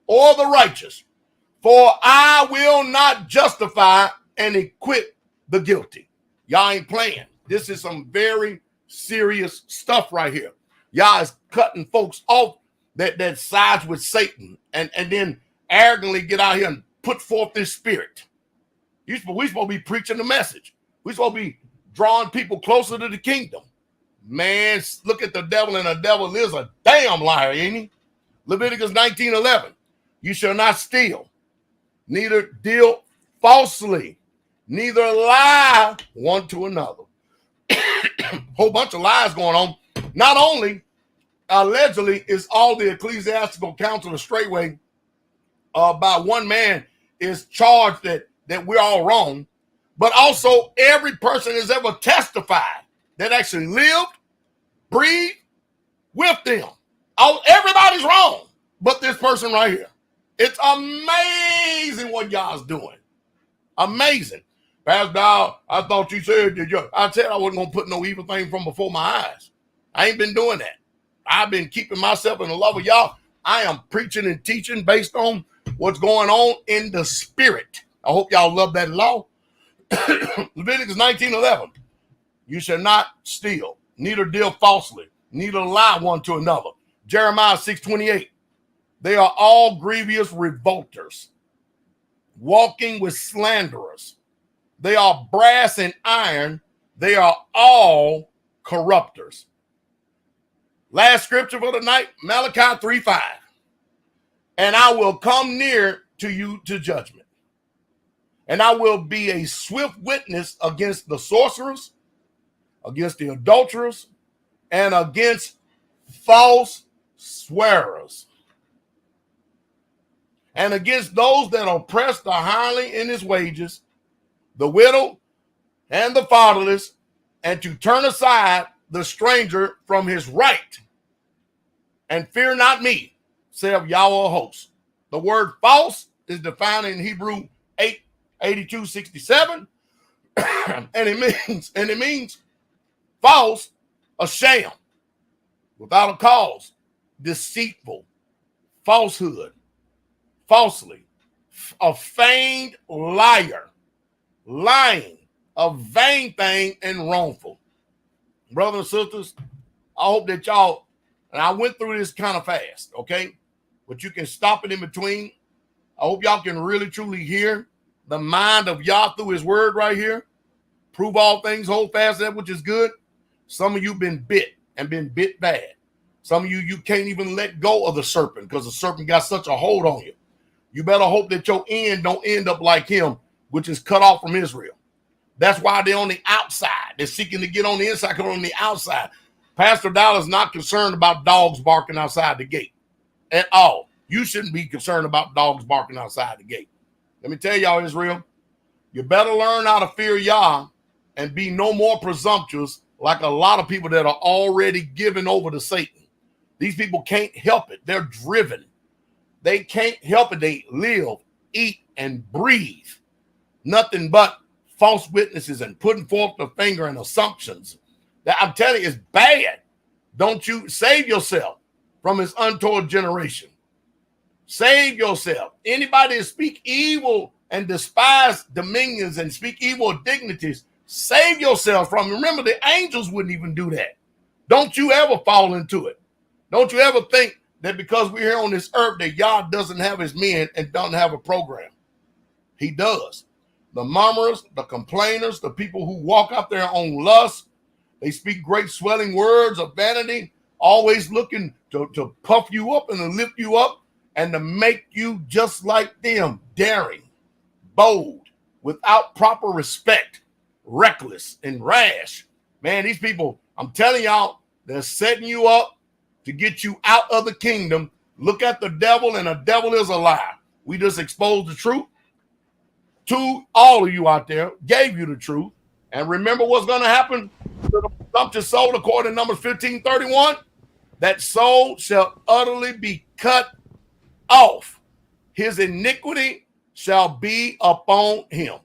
or the righteous. For I will not justify and acquit the guilty. Y'all ain't playing. This is some very serious stuff right here. Y'all is cutting folks off that sides with Satan and then arrogantly get out here and put forth this spirit. We supposed to be preaching the message. We supposed to be drawing people closer to the kingdom. Man, look at the devil, and the devil is a damn liar, ain't he? Leviticus 19:11. You shall not steal, neither deal falsely, neither lie one to another. Whole bunch of lies going on. Not only allegedly is all the ecclesiastical council of Straitway by one man is charged that we're all wrong, but also every person has ever testified that actually lived, breathed with them. Everybody's wrong, but this person right here. It's amazing what y'all's doing. Amazing. Pastor Dowell, I thought you said that I said I wasn't going to put no evil thing from before my eyes. I ain't been doing that. I've been keeping myself in the love of y'all. I am preaching and teaching based on what's going on in the spirit. I hope y'all love that law. Leviticus 19:11. You shall not steal, neither deal falsely, neither lie one to another. Jeremiah 6:28. They are all grievous revolters, walking with slanderers. They are brass and iron. They are all corrupters. Last scripture for the night, Malachi 3:5. And I will come near to you to judgment. And I will be a swift witness against the sorcerers, against the adulterers, and against false swearers, and against those that oppress the hireling in his wages, the widow and the fatherless, and to turn aside the stranger from his right. And fear not me, saith Yahweh of hosts. The word false is defined in Hebrew 8:82-67, and it means false, a sham, without a cause, deceitful, falsehood, falsely, a feigned liar, lying, a vain thing, and wrongful. Brothers and sisters, I hope that y'all, and I went through this kind of fast, okay? But you can stop it in between. I hope y'all can really, truly hear the mind of Yah through his word right here. Prove all things, hold fast that which is good. Some of you been bit and been bit bad. Some of you can't even let go of the serpent because the serpent got such a hold on you. You better hope that your end don't end up like him, which is cut off from Israel. That's why they're on the outside. They're seeking to get on the inside, because on the outside. Pastor Dowell is not concerned about dogs barking outside the gate at all. You shouldn't be concerned about dogs barking outside the gate. Let me tell y'all, Israel, you better learn how to fear Yah and be no more presumptuous like a lot of people that are already given over to Satan. These people can't help it. They're driven. They can't help it. They live, eat, and breathe nothing but false witnesses and putting forth the finger and assumptions. That I'm telling you, it's bad. Don't you save yourself from this untoward generation. Save yourself. Anybody that speak evil and despise dominions and speak evil dignities, save yourself from. Remember, the angels wouldn't even do that. Don't you ever fall into it. Don't you ever think that because we're here on this earth that Yah doesn't have his men and doesn't have a program. He does. The murmurers, the complainers, the people who walk out there on lust, they speak great swelling words of vanity, always looking to puff you up and to lift you up and to make you just like them, daring, bold, without proper respect, reckless, and rash. Man, these people, I'm telling y'all, they're setting you up to get you out of the kingdom. Look at the devil, and the devil is a lie. We just exposed the truth to all of you out there, gave you the truth. And remember what's going to happen to the presumptuous soul according to Numbers 15:31? That soul shall utterly be cut off. His iniquity shall be upon him.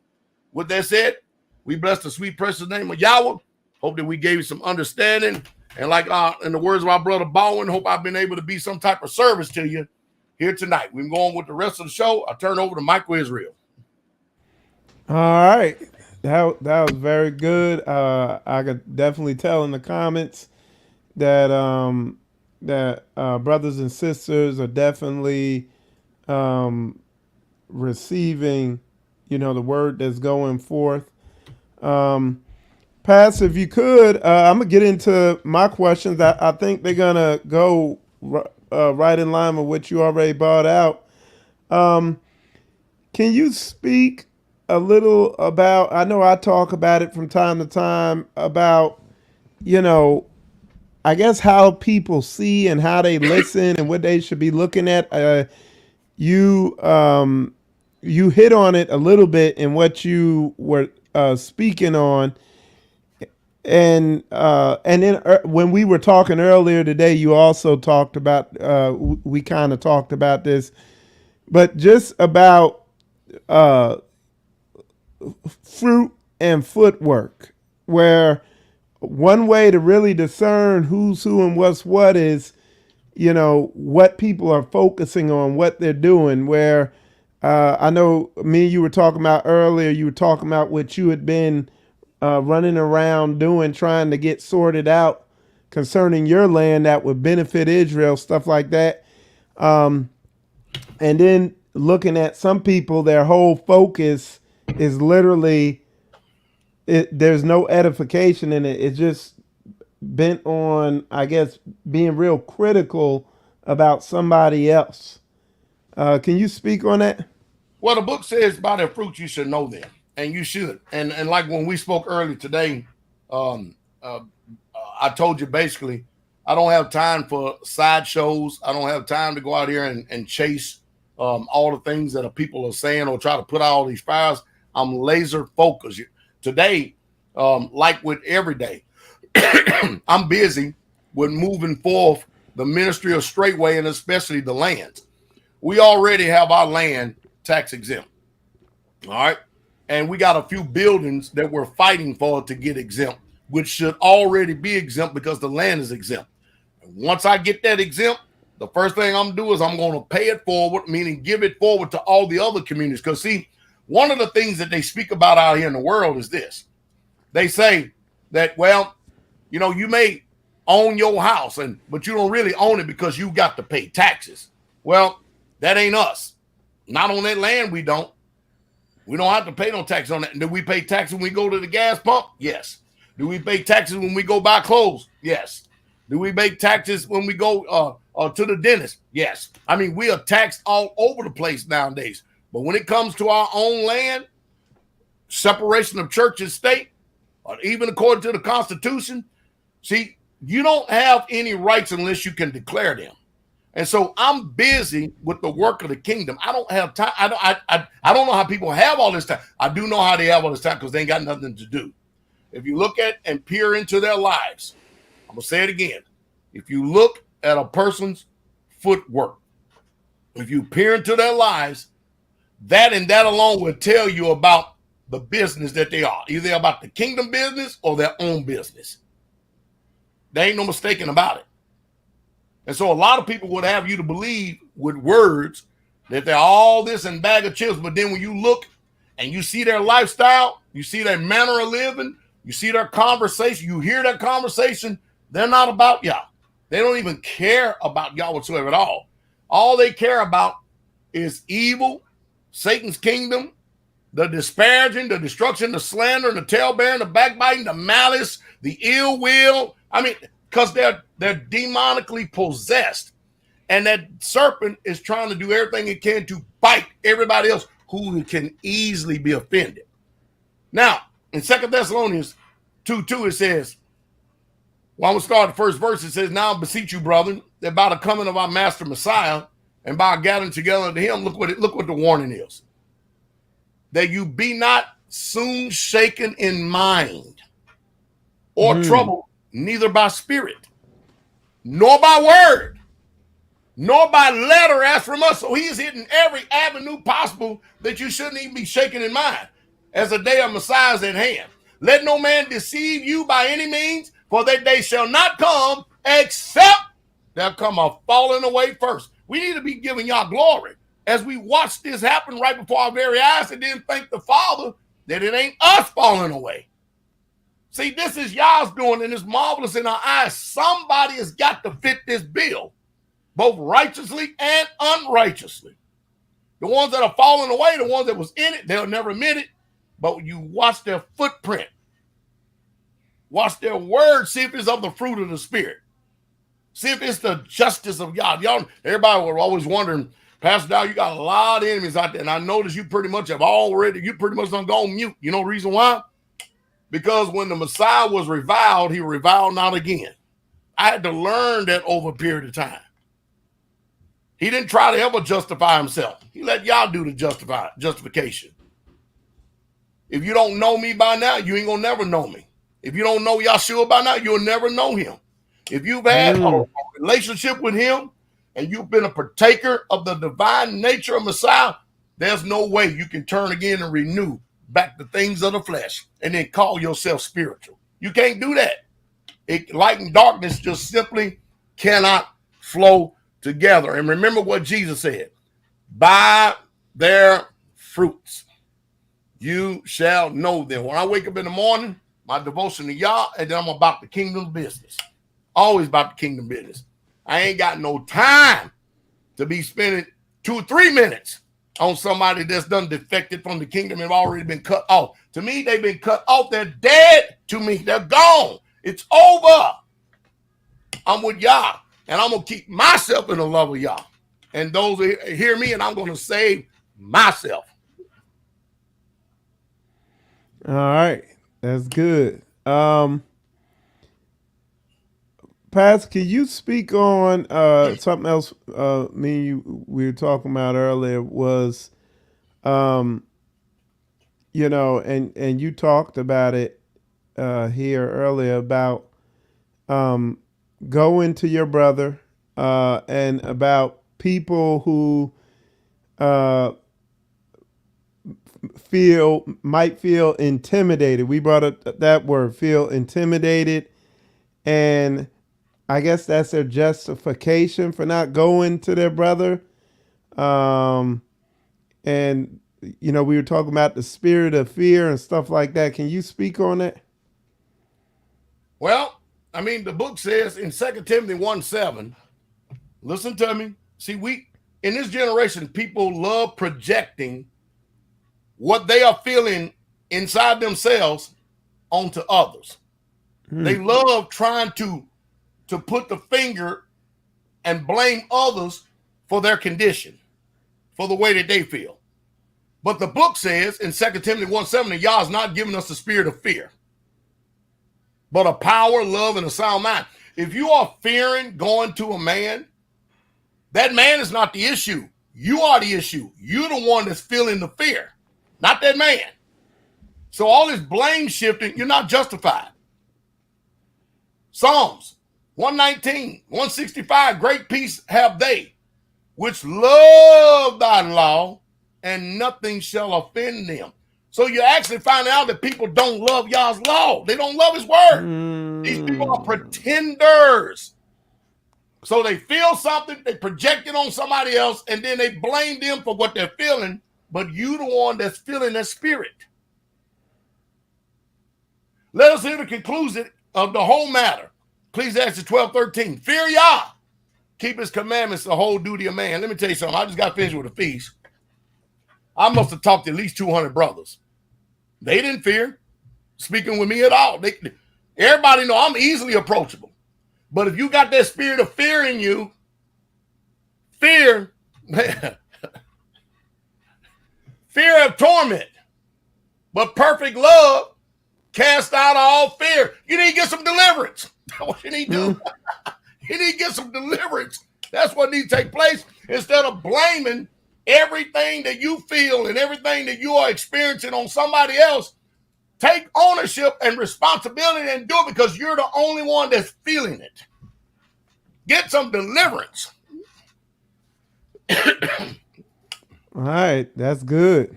With that said, we bless the sweet precious name of Yahweh. Hope that we gave you some understanding. And like in the words of our brother Bowen, hope I've been able to be some type of service to you here tonight. We can go on with the rest of the show. I turn over to Michael Israel. All right. That was very good. I could definitely tell in the comments that brothers and sisters are definitely receiving, the word that's going forth. Pastor, if you could, I'm gonna get into my questions. I think they're gonna go right in line with what you already brought out. Can you speak a little about, I know I talk about it from time to time, about, I guess how people see and how they listen and what they should be looking at. You hit on it a little bit in what you were speaking on. And then when we were talking earlier today, you also talked about, we kind of talked about this, but just about fruit and footwork, where one way to really discern who's who and what's what is, what people are focusing on, what they're doing, where I know me and you were talking about earlier, you were talking about what you had been running around doing, trying to get sorted out concerning your land that would benefit Israel, stuff like that. And then looking at some people, their whole focus is literally, there's no edification in it. It's just bent on, I guess, being real critical about somebody else. Can you speak on that? Well, the book says by their fruits you should know them, and you should. And like when we spoke earlier today, I told you basically, I don't have time for sideshows. I don't have time to go out here and chase all the things that people are saying or try to put out all these fires. I'm laser focused. Today, like with every day, I'm busy with moving forth the ministry of Straitway and especially the lands. we already have our land tax exempt. All right. And we got a few buildings that we're fighting for to get exempt, which should already be exempt because the land is exempt. And once I get that exempt, the first thing I'm going to do is I'm going to pay it forward, meaning give it forward to all the other communities. Because, see, one of the things that they speak about out here in the world is this. They say that, well, you know, you may own your house, but you don't really own it because you got to pay taxes. Well, that ain't us. Not on that land, we don't. We don't have to pay no tax on that. Do we pay taxes when we go to the gas pump? Yes. Do we pay taxes when we go buy clothes? Yes. Do we pay taxes when we go to the dentist? Yes. I mean, we are taxed all over the place nowadays. But when it comes to our own land, separation of church and state, or even according to the Constitution, see, you don't have any rights unless you can declare them. And so I'm busy with the work of the kingdom. I don't have time. I don't know how people have all this time. I do know how they have all this time because they ain't got nothing to do. If you look at and peer into their lives, I'm going to say it again. If you look at a person's footwork, if you peer into their lives, that and that alone will tell you about the business that they are, either about the kingdom business or their own business. There ain't no mistaking about it. And so a lot of people would have you to believe with words that they're all this and bag of chips. But then when you look and you see their lifestyle, you see their manner of living, you see their conversation, you hear their conversation, they're not about y'all. They don't even care about y'all whatsoever at all. All they care about is evil, Satan's kingdom, the disparaging, the destruction, the slander, the talebearing, the backbiting, the malice, the ill will. I mean, because they're demonically possessed. And that serpent is trying to do everything it can to bite everybody else who can easily be offended. Now, in 2 Thessalonians 2:2, it says, well, I'm going to start the first verse. It says, now I beseech you, brethren, that by the coming of our master Messiah and by gathering together unto him, look what the warning is. That you be not soon shaken in mind or troubled, neither by spirit, nor by word, nor by letter as from us. So he's hitting every avenue possible that you shouldn't even be shaken in mind, as the day of Messiah is at hand. Let no man deceive you by any means, for that day shall not come except there come a falling away first. We need to be giving y'all glory as we watch this happen right before our very eyes, and then thank the Father that it ain't us falling away. See, this is y'all's doing, and it's marvelous in our eyes. Somebody has got to fit this bill, both righteously and unrighteously. The ones that are falling away, the ones that was in it, they'll never admit it. But you watch their footprint, watch their words, see if it's of the fruit of the Spirit. See if it's the justice of God. Y'all, everybody was always wondering, Pastor Dowell, you got a lot of enemies out there, and I noticed you pretty much done gone mute. You know the reason why? Because when the Messiah was reviled, he reviled not again. I had to learn that over a period of time. He didn't try to ever justify himself. He let y'all do the justification. If you don't know me by now, you ain't gonna never know me. If you don't know Yahshua by now, you'll never know him. If you've had a relationship with him and you've been a partaker of the divine nature of Messiah, there's no way you can turn again and renew back the things of the flesh and then call yourself spiritual. You can't do that. Light and darkness just simply cannot flow together. And remember what Jesus said, by their fruits you shall know them. When I wake up in the morning, my devotion to Yah, and then I'm about the kingdom business. Always about the kingdom business. I ain't got no time to be spending 2 or 3 minutes on somebody that's done defected from the kingdom and already been cut off. To me, they've been cut off. They're dead to me. They're gone. It's over. I'm with Yah, and I'm going to keep myself in the love of Yah. And those who hear me, and I'm going to save myself. All right. That's good. Pastor, can you speak on something else me and you we were talking about earlier was and you talked about it here earlier about going to your brother and about people who uh, might feel intimidated. We brought up that word, feel intimidated, and I guess that's their justification for not going to their brother. And we were talking about the spirit of fear and stuff like that. Can you speak on that? Well, I mean, the book says in 2 Timothy 1:7, listen to me. See, in this generation, people love projecting what they are feeling inside themselves onto others. They love trying to put the finger and blame others for their condition, for the way that they feel. But the book says in 2 Timothy 1:7 that Yah is not giving us the spirit of fear, but a power, love, and a sound mind. If you are fearing going to a man, that man is not the issue. You are the issue. You're the one that's feeling the fear, not that man. So all this blame shifting, you're not justified. Psalms 119, 165, great peace have they, which love thy law, and nothing shall offend them. So you actually find out that people don't love Yah's law. They don't love his word. These people are pretenders. So they feel something, they project it on somebody else, and then they blame them for what they're feeling, but you the one that's feeling that spirit. Let us hear the conclusion of the whole matter. Ecclesiastes 12:13. Fear Yah. Keep his commandments, the whole duty of man. Let me tell you something. I just got finished with a feast. I must have talked to at least 200 brothers. They didn't fear speaking with me at all. Everybody know I'm easily approachable. But if you got that spirit of fear in you, fear of torment, but perfect love cast out all fear. You need to get some deliverance. That's what you need to do. You need to get some deliverance. That's what needs to take place. Instead of blaming everything that you feel and everything that you are experiencing on somebody else, take ownership and responsibility and do it, because you're the only one that's feeling it. Get some deliverance. All right, that's good.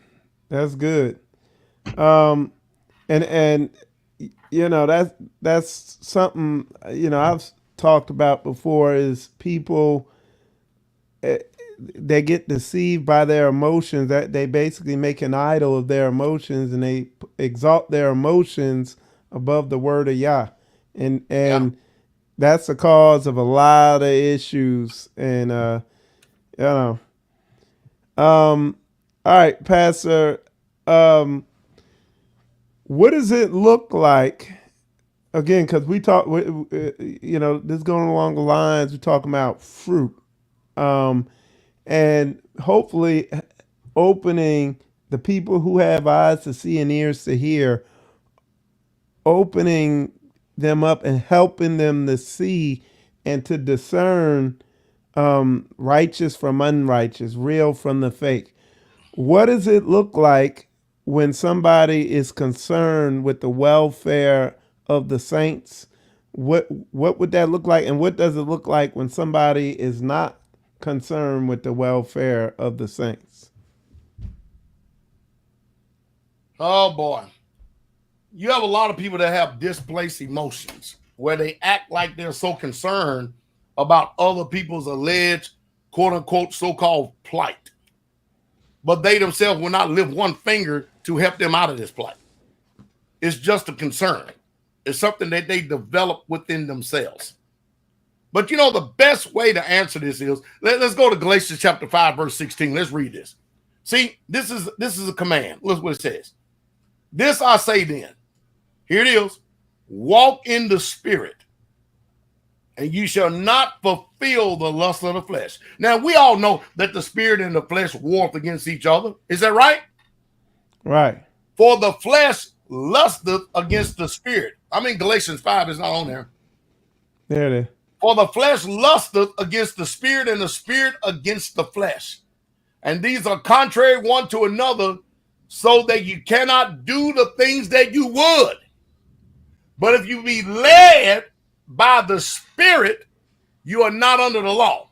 That's good. And that's something I've talked about before, is people they get deceived by their emotions, that they basically make an idol of their emotions, and they exalt their emotions above the word of Yah, and that's the cause of a lot of issues. And all right, Pastor, what does it look like? Again, because we talk, this is going along the lines, we're talking about fruit. And hopefully opening the people who have eyes to see and ears to hear, opening them up and helping them to see and to discern righteous from unrighteous, real from the fake. What does it look like when somebody is concerned with the welfare of the saints? What would that look like? And what does it look like when somebody is not concerned with the welfare of the saints? Oh boy. You have a lot of people that have displaced emotions, where they act like they're so concerned about other people's alleged, quote unquote, so-called plight, but they themselves will not lift one finger to help them out of this plight. It's just a concern. It's something that they develop within themselves. But the best way to answer this is, let's go to Galatians chapter 5, verse 16. Let's read this. See, this is a command. Look what it says. This I say then. Here it is. Walk in the spirit, and you shall not fulfill the lust of the flesh. Now, we all know that the spirit and the flesh war against each other. Is that right? Right. For the flesh lusteth against the spirit. I mean, Galatians 5 is not on there. There it is. For the flesh lusteth against the spirit, and the spirit against the flesh. And these are contrary one to another, so that you cannot do the things that you would. But if you be led by the spirit, you are not under the law.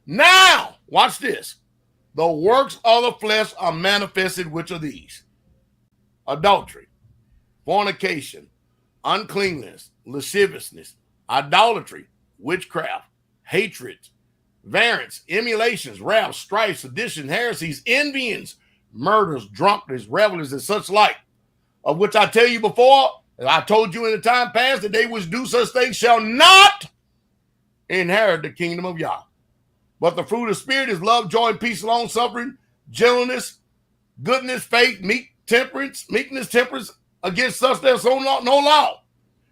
Now, watch this. The works of the flesh are manifested, which are these: adultery, fornication, uncleanness, lasciviousness, idolatry, witchcraft, hatred, variance, emulations, wrath, strife, sedition, heresies, envyings, murders, drunkenness, revelries, and such like, of which I tell you before, and I told you in the time past, that they which do such things shall not inherit the kingdom of Yah. But the fruit of the Spirit is love, joy, peace, long suffering, gentleness, goodness, faith, meekness, temperance. Against such there's no law.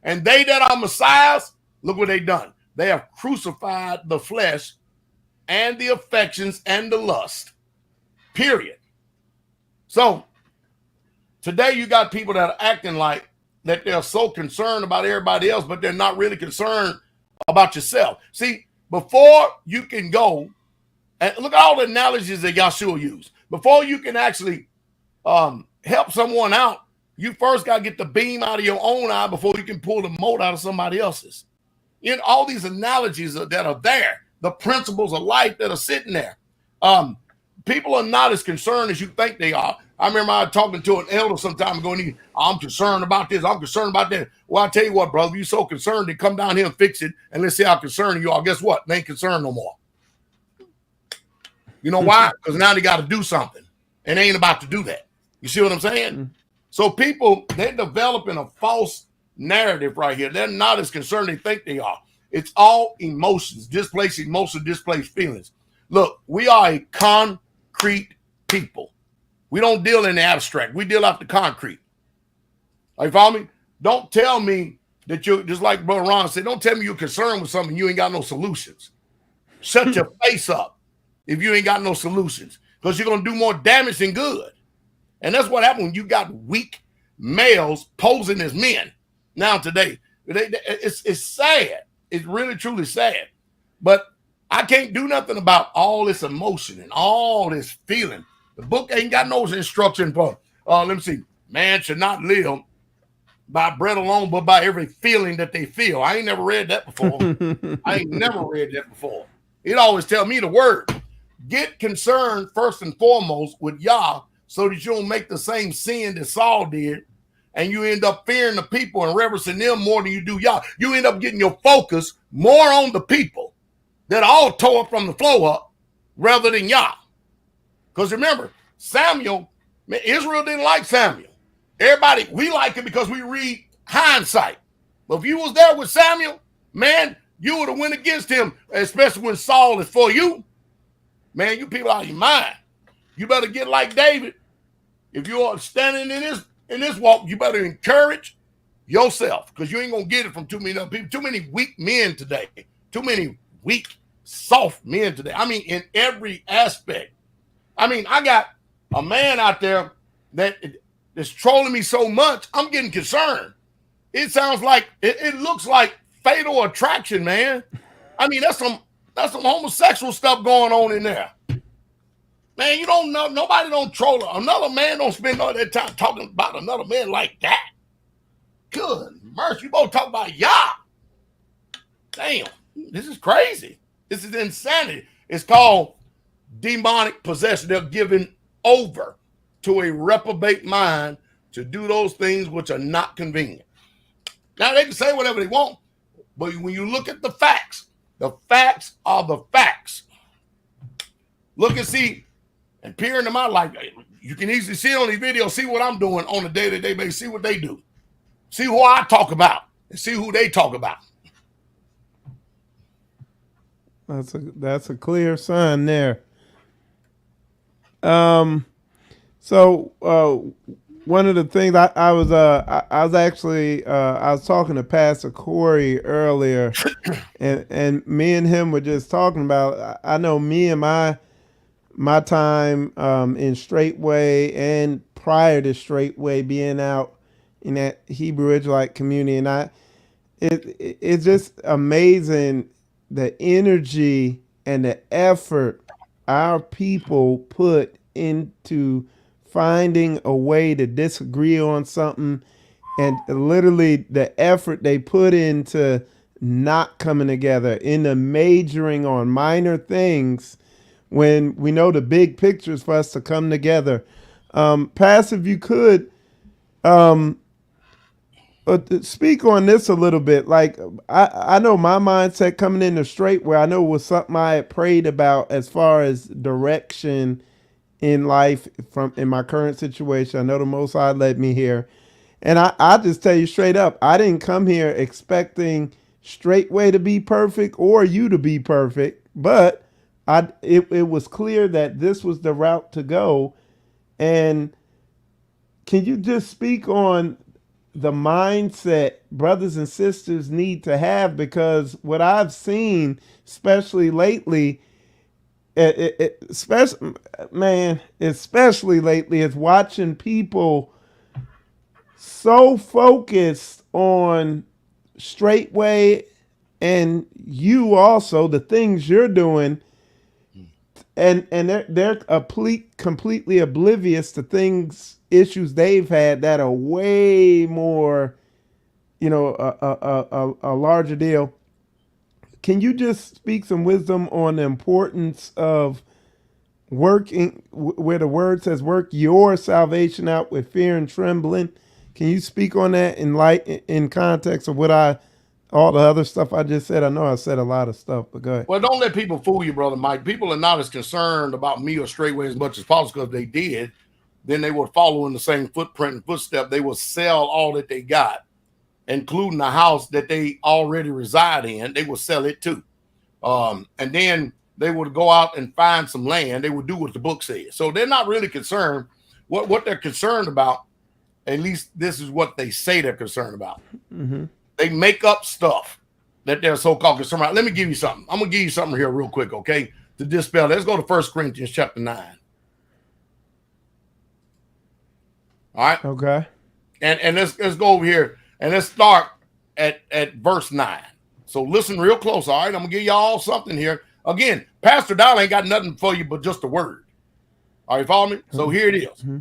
And they that are Messiahs, look what they done. They have crucified the flesh and the affections and the lust. Period. So today you got people that are acting like that they're so concerned about everybody else, but they're not really concerned about yourself. See, before you can go, and look at all the analogies that Yahshua used. Before you can actually help someone out, you first got to get the beam out of your own eye before you can pull the mote out of somebody else's. You know, all these analogies that are there, the principles of life that are sitting there. People are not as concerned as you think they are. I remember I was talking to an elder some time ago, and he, I'm concerned about this, I'm concerned about that. Well, I tell you what, brother, you're so concerned, then come down here and fix it, and let's see how concerned you are. Guess what? They ain't concerned no more. You know why? Because now they got to do something, and they ain't about to do that. You see what I'm saying? Mm-hmm. So people, they're developing a false narrative right here. They're not as concerned as they think they are. It's all emotions, displaced emotions, displaced feelings. Look, we are a concrete people. We don't deal in the abstract. We deal out the concrete. You follow me? Don't tell me that you're, just like Brother Ron said, don't tell me you're concerned with something you ain't got no solutions. Shut your face up if you ain't got no solutions, because you're going to do more damage than good. And that's what happened when you got weak males posing as men. Now today, it's sad. It's really, truly sad. But I can't do nothing about all this emotion and all this feeling. The book ain't got no instruction for, let me see, man should not live by bread alone, but by every feeling that they feel. I ain't never read that before. It always tell me the word. Get concerned first and foremost with Yah, so that you don't make the same sin that Saul did, and you end up fearing the people and reverencing them more than you do Yah. You end up getting your focus more on the people that all tore from the floor up rather than Yah. Because remember, Samuel, man, Israel didn't like Samuel. Everybody, we like it because we read hindsight. But if you was there with Samuel, man, you would have went against him, especially when Saul is for you. Man, you people out of your mind. You better get like David. If you are standing in this walk, you better encourage yourself, because you ain't gonna get it from too many other people. Too many weak men today. Too many weak, soft men today. I mean, in every aspect. I mean, I got a man out there that's trolling me so much, I'm getting concerned. It sounds like it looks like fatal attraction, man. I mean, that's some homosexual stuff going on in there. Man, you don't know, nobody don't troll her. Another man don't spend all that time talking about another man like that. Good mercy, you both talk about Yah. Damn, this is crazy. This is insanity. It's called demonic possession. They're given over to a reprobate mind to do those things which are not convenient. Now, they can say whatever they want, but when you look at the facts are the facts. Look and see, and peer into my life. You can easily see on these videos, see what I'm doing on a day-to-day basis, see what they do. See who I talk about and see who they talk about. That's a clear sign there. So one of the things I was talking to Pastor Corey earlier, and me and him were just talking about. I know me and my time in Straitway and prior to Straitway, being out in that Hebrew Israelite community, and it's just amazing the energy and the effort our people put into finding a way to disagree on something, and literally the effort they put into not coming together, into majoring on minor things when we know the big picture is for us to come together. Pastor, if you could speak on this a little bit. Like I know my mindset coming into Straitway, I know it was something I had prayed about as far as direction in life from in my current situation. I know the Most High led me here. And I just tell you straight up, I didn't come here expecting Straitway to be perfect or you to be perfect, but it was clear that this was the route to go. And can you just speak on the mindset brothers and sisters need to have? Because what I've seen, especially lately, especially lately, is watching people so focused on Straitway and you also the things you're doing, and they're completely oblivious to issues they've had that are way more, a larger deal. Can you just speak some wisdom on the importance of working where the word says work your salvation out with fear and trembling? Can you speak on that in context of all the other stuff I just said? I know I said a lot of stuff, but go ahead. Well, don't let people fool you, Brother Mike. People are not as concerned about me or Straitway as much as possible, because if they did, then they would follow in the same footprint and footstep. They would sell all that they got, including the house that they already reside in. They would sell it too. And then they would go out and find some land. They would do what the book says. So they're not really concerned. What they're concerned about, at least this is what they say they're concerned about. Mm-hmm. They make up stuff that they're so-called concerned about. Let me give you something. I'm going to give you something here real quick, okay, to dispel. Let's go to 1 Corinthians chapter 9. All right? Okay. And let's go over here, and let's start at verse 9. So listen real close, all right? I'm going to give y'all something here. Again, Pastor Dowell ain't got nothing for you but just a word. All right, follow me? So here it is. Mm-hmm.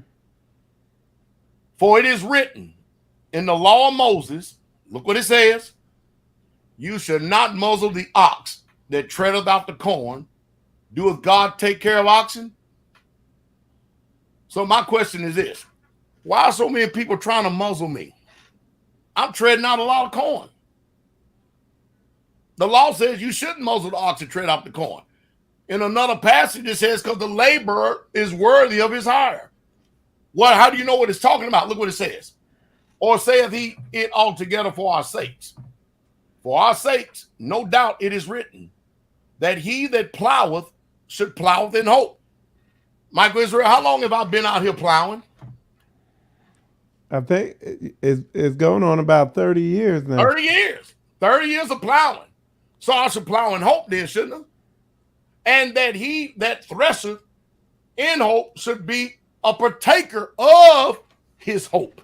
For it is written in the law of Moses, look what it says, you shall not muzzle the ox that treadeth out the corn. Doeth God take care of oxen? So my question is this. Why are so many people trying to muzzle me? I'm treading out a lot of corn. The law says you shouldn't muzzle the ox and tread out the corn. In another passage, it says, because the laborer is worthy of his hire. What? How do you know what it's talking about? Look what it says. Or saith he it altogether for our sakes? For our sakes, no doubt it is written, that he that ploweth should plow in hope. Michael Israel, how long have I been out here plowing? I think it's going on about 30 years now. 30 years. 30 years of plowing. So I should plow in hope then, shouldn't I? And that he that thresheth in hope should be a partaker of his hope.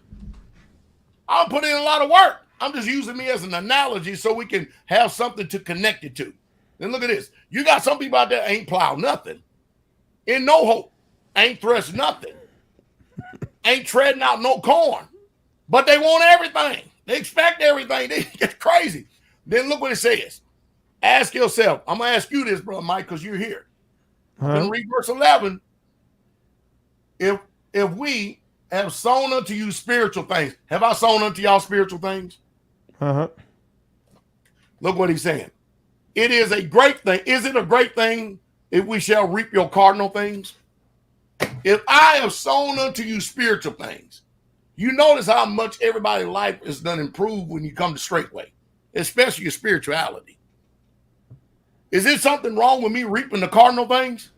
I'll put in a lot of work. I'm just using me as an analogy so we can have something to connect it to. Then look at this. You got some people out there ain't plowed nothing. In no hope. Ain't threshed nothing. Ain't treading out no corn. But they want everything. They expect everything. They get crazy. Then look what it says. Ask yourself. I'm going to ask you this, Brother Mike, because you're here. I'm going to read verse 11. If we have sown unto you spiritual things, have I sown unto y'all spiritual things? Uh-huh. Look what he's saying. It is a great thing. Is it a great thing if we shall reap your cardinal things? If I have sown unto you spiritual things, you notice how much everybody's life is done improve when you come to Straitway, especially your spirituality. Is there something wrong with me reaping the cardinal things?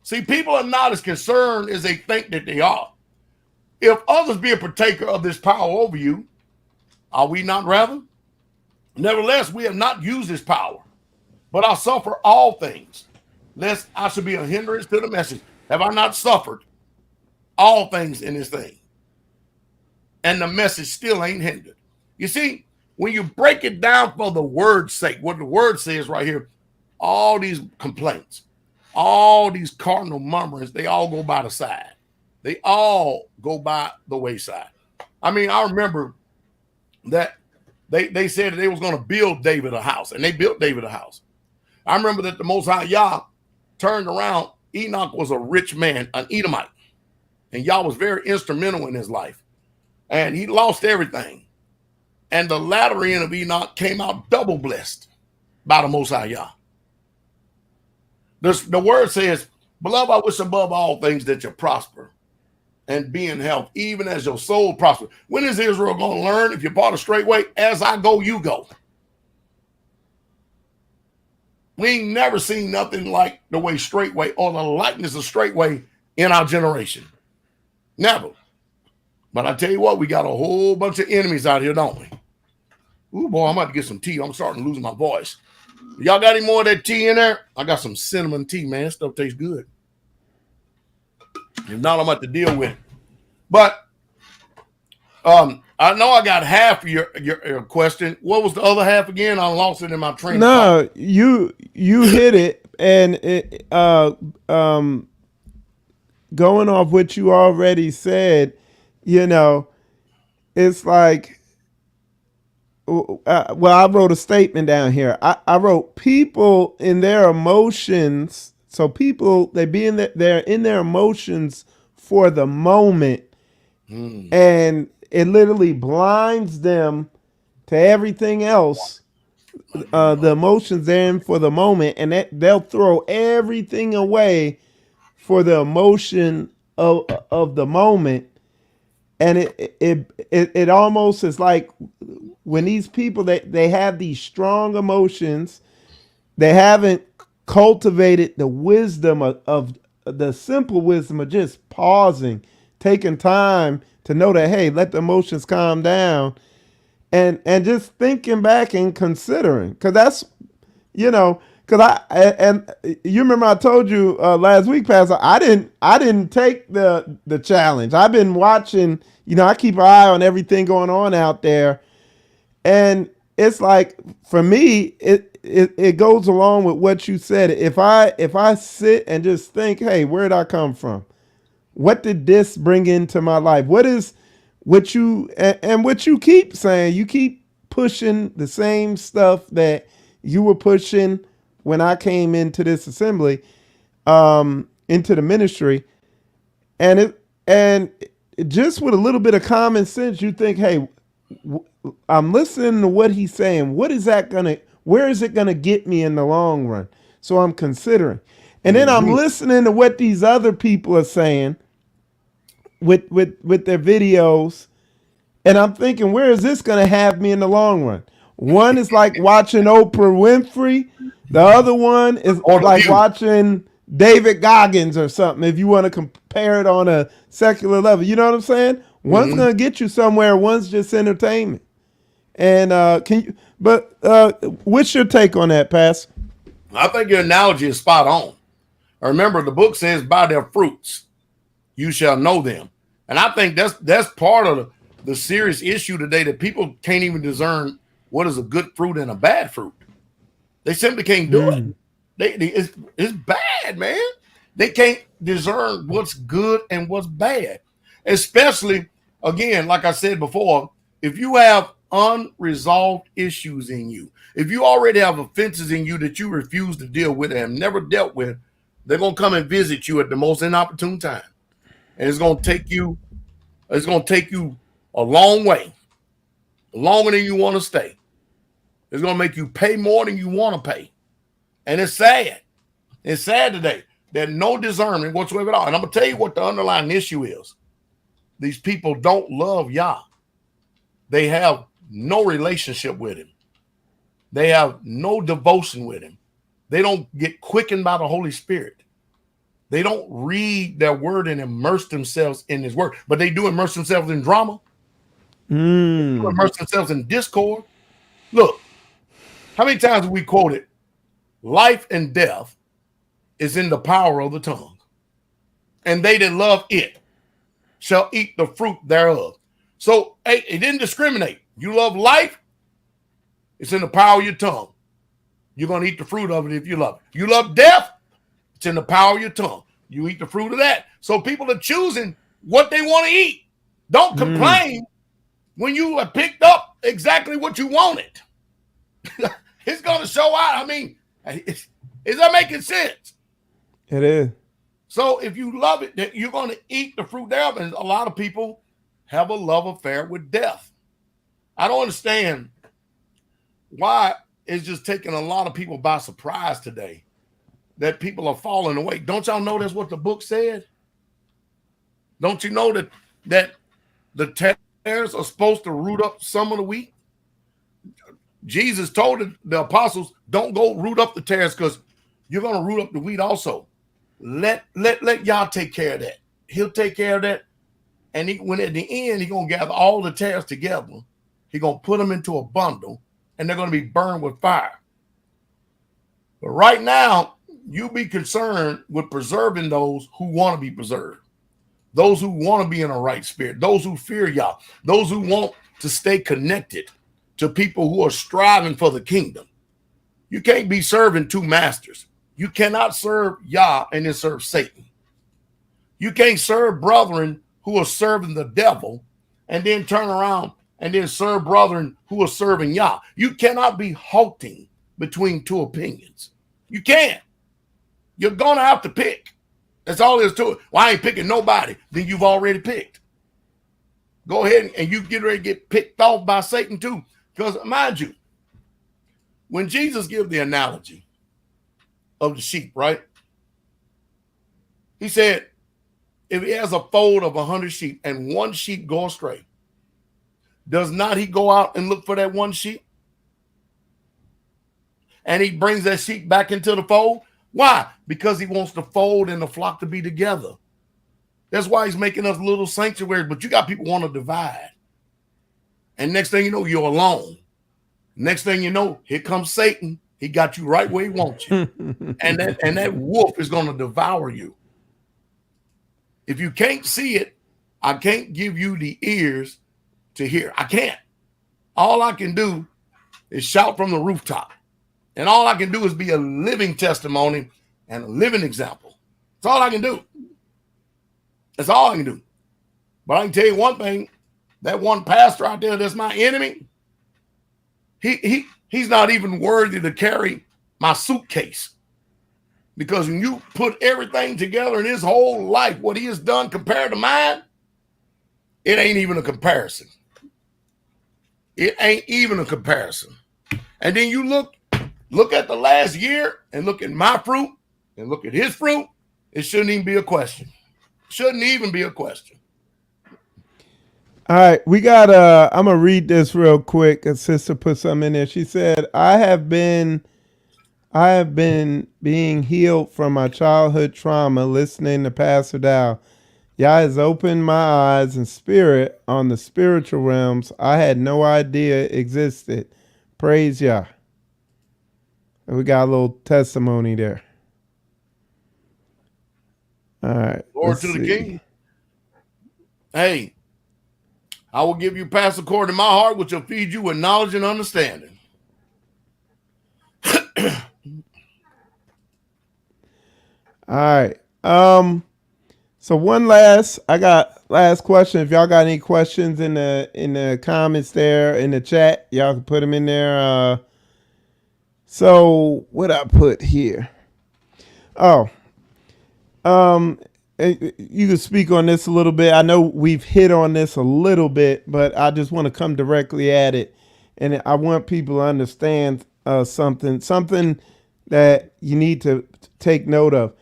See, people are not as concerned as they think that they are. If others be a partaker of this power over you, are we not rather? Nevertheless, we have not used this power, but I suffer all things, lest I should be a hindrance to the message. Have I not suffered all things in this thing? And the message still ain't hindered. You see, when you break it down for the word's sake, what the word says right here, all these complaints, all these cardinal murmurings, they all go by the side. They all go by the wayside. I mean, I remember that they said that they was going to build David a house, and they built David a house. I remember that the Most High Yah turned around. Enoch was a rich man, an Edomite, and Yah was very instrumental in his life. And he lost everything. And the latter end of Enoch came out double blessed by the Most High Yah. The word says, beloved, I wish above all things that you prosper and be in health, even as your soul prospers. When is Israel going to learn? If you're part of Straitway, as I go, you go. We ain't never seen nothing like the way Straitway or the likeness of Straitway in our generation. Never. But I tell you what, we got a whole bunch of enemies out here, don't we? Ooh, boy, I'm about to get some tea. I'm starting to lose my voice. Y'all got any more of that tea in there? I got some cinnamon tea, man. This stuff tastes good. If not, I'm about to deal with it. But I know I got half of your question. What was the other half again? I lost it in my train of thought. You hit it, and it going off what you already said, it's like, I wrote a statement down here. I wrote people in their emotions. So people, they're in their emotions for the moment, and it literally blinds them to everything else. The emotions they're in for the moment, and they'll throw everything away for the emotion of the moment. And it almost is like when these people, they have these strong emotions, they haven't cultivated the wisdom of the simple wisdom of just pausing, taking time to know that, hey, let the emotions calm down, and just thinking back and considering, because that's, because you remember I told you last week, Pastor, I didn't take the challenge. I've been watching, I keep an eye on everything going on out there, and it's like, for me, it goes along with what you said. If I sit and just think, hey, where did I come from? What did this bring into my life? What you keep saying? You keep pushing the same stuff that you were pushing when I came into this assembly, into the ministry, and just with a little bit of common sense, you think, hey, I'm listening to what he's saying. Where is it gonna get me in the long run? So I'm considering. And then I'm listening to what these other people are saying with their videos. And I'm thinking, where is this gonna have me in the long run? One is like watching Oprah Winfrey. The other one is like watching David Goggins or something, if you want to compare it on a secular level. You know what I'm saying? One's going to get you somewhere. One's just entertainment. And what's your take on that, Pastor? I think your analogy is spot on. Remember, the book says, by their fruits, you shall know them. And I think that's part of the serious issue today, that people can't even discern what is a good fruit and a bad fruit. They simply can't do it. It's bad, man. They can't discern what's good and what's bad. Especially, again, like I said before, if you have unresolved issues in you, if you already have offenses in you that you refuse to deal with and have never dealt with, they're going to come and visit you at the most inopportune time. And it's going to take you a long way, longer than you want to stay. It's going to make you pay more than you want to pay. And it's sad. It's sad today that no discernment whatsoever at all. And I'm going to tell you what the underlying issue is. These people don't love Yah. They have no relationship with him. They have no devotion with him. They don't get quickened by the Holy Spirit. They don't read their word and immerse themselves in his word. But they do immerse themselves in drama. They do immerse themselves in discord. Look, how many times have we quoted, life and death is in the power of the tongue, and they that love it shall eat the fruit thereof. So, hey, it didn't discriminate. You love life, it's in the power of your tongue. You're going to eat the fruit of it if you love it. You love death, it's in the power of your tongue. You eat the fruit of that. So people are choosing what they want to eat. Don't complain when you have picked up exactly what you wanted. It's going to show out. I mean, Is that making sense? It is. So if you love it, then you're going to eat the fruit thereof. And a lot of people have a love affair with death. I don't understand why it's just taking a lot of people by surprise today that people are falling away. Don't y'all know that's what the book said? Don't you know that the tares are supposed to root up some of the wheat? Jesus told the apostles, don't go root up the tares because you're going to root up the wheat also. Let y'all take care of that. He'll take care of that. And when at the end, he's going to gather all the tares together. He's going to put them into a bundle, and they're going to be burned with fire. But right now, you be concerned with preserving those who want to be preserved, those who want to be in a right spirit, those who fear Yah, those who want to stay connected to people who are striving for the kingdom. You can't be serving two masters. You cannot serve Yah and then serve Satan. You can't serve brethren who are serving the devil and then turn around and then serve brethren who are serving Yah. You cannot be halting between two opinions. You can't. You're going to have to pick. That's all there is to it. Well, I ain't picking nobody. Then you've already picked. Go ahead and you get ready to get picked off by Satan too. Because mind you, when Jesus gives the analogy of the sheep, right? He said, if he has a fold of 100 sheep and one sheep go astray, does not he go out and look for that one sheep? And he brings that sheep back into the fold. Why? Because he wants the fold and the flock to be together. That's why he's making us little sanctuaries. But you got people want to divide. And next thing you know, you're alone. Next thing you know, here comes Satan. He got you right where he wants you. and that wolf is going to devour you. If you can't see it, I can't give you the ears to hear. I can't. All I can do is shout from the rooftop. And all I can do is be a living testimony and a living example. That's all I can do. That's all I can do. But I can tell you one thing. That one pastor out there that's my enemy, he's not even worthy to carry my suitcase. Because when you put everything together in his whole life, what he has done compared to mine, it ain't even a comparison. It ain't even a comparison. And then you look at the last year and look at my fruit and look at his fruit. It shouldn't even be a question. Shouldn't even be a question. All right, we got I'm gonna read this real quick. A sister put something in there. She said, I have been being healed from my childhood trauma listening to Pastor Dowell. Yah has opened my eyes and spirit on the spiritual realms I had no idea existed. Praise Yah. And we got a little testimony there. All right. Lord to the King. Hey, I will give you pastor according to my heart, which will feed you with knowledge and understanding. All right. So I got last question. If y'all got any questions in the comments there in the chat, y'all can put them in there. So what I put here? Oh, you can speak on this a little bit. I know we've hit on this a little bit, but I just want to come directly at it, and I want people to understand something that you need to take note of.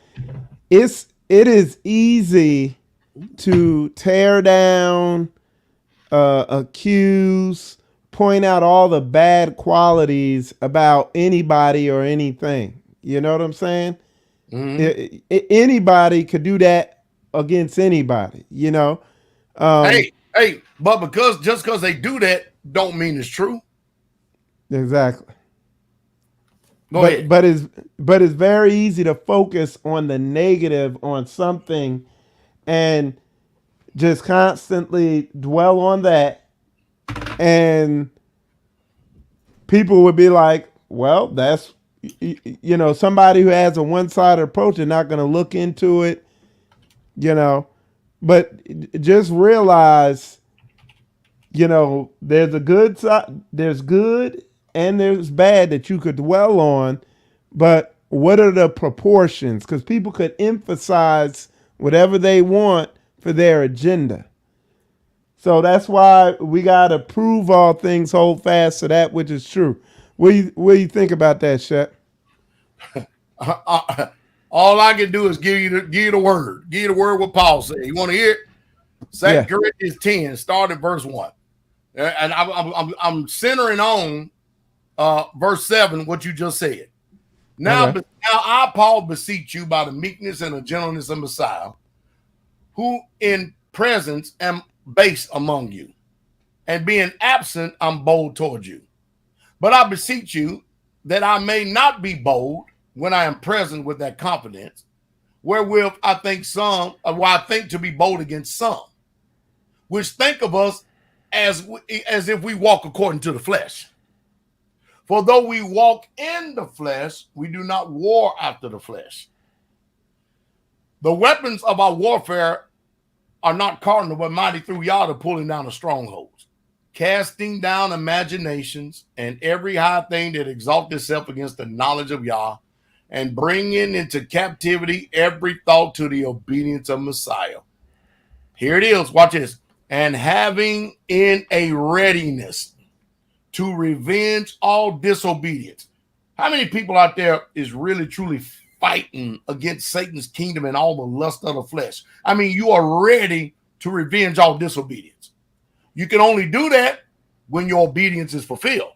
It is easy to tear down, accuse, point out all the bad qualities about anybody or anything. You know what I'm saying? Mm-hmm. Anybody could do that against anybody, you know. But just because they do that don't mean it's true. Exactly. Go ahead. But it's very easy to focus on the negative on something and just constantly dwell on that, and people would be like, well, that's, you know, somebody who has a one-sided approach, they're not going to look into it, you know. But just realize, you know, there's a good side, there's good and there's bad that you could dwell on, but what are the proportions? Because people could emphasize whatever they want for their agenda. So that's why we got to prove all things, hold fast to that which is true. What do you think about that, Shep? All I can do is give you the word. Give you the word what Paul said. You want to hear it? 2 Corinthians 10, start at verse 1. And I'm centering on verse 7, what you just said. Now, Okay. now I, Paul, beseech you by the meekness and the gentleness of Messiah, who in presence am base among you, and being absent, I'm bold toward you. But I beseech you that I may not be bold when I am present with that confidence, wherewith I think to be bold against some, which think of us as if we walk according to the flesh. For though we walk in the flesh, we do not war after the flesh. The weapons of our warfare are not carnal, but mighty through Yah to pulling down the strongholds, casting down imaginations and every high thing that exalts itself against the knowledge of Yah, and bringing into captivity every thought to the obedience of Messiah. Here it is. Watch this. And having in a readiness to revenge all disobedience. How many people out there is really truly fighting against Satan's kingdom and all the lust of the flesh? I mean, you are ready to revenge all disobedience. You can only do that when your obedience is fulfilled.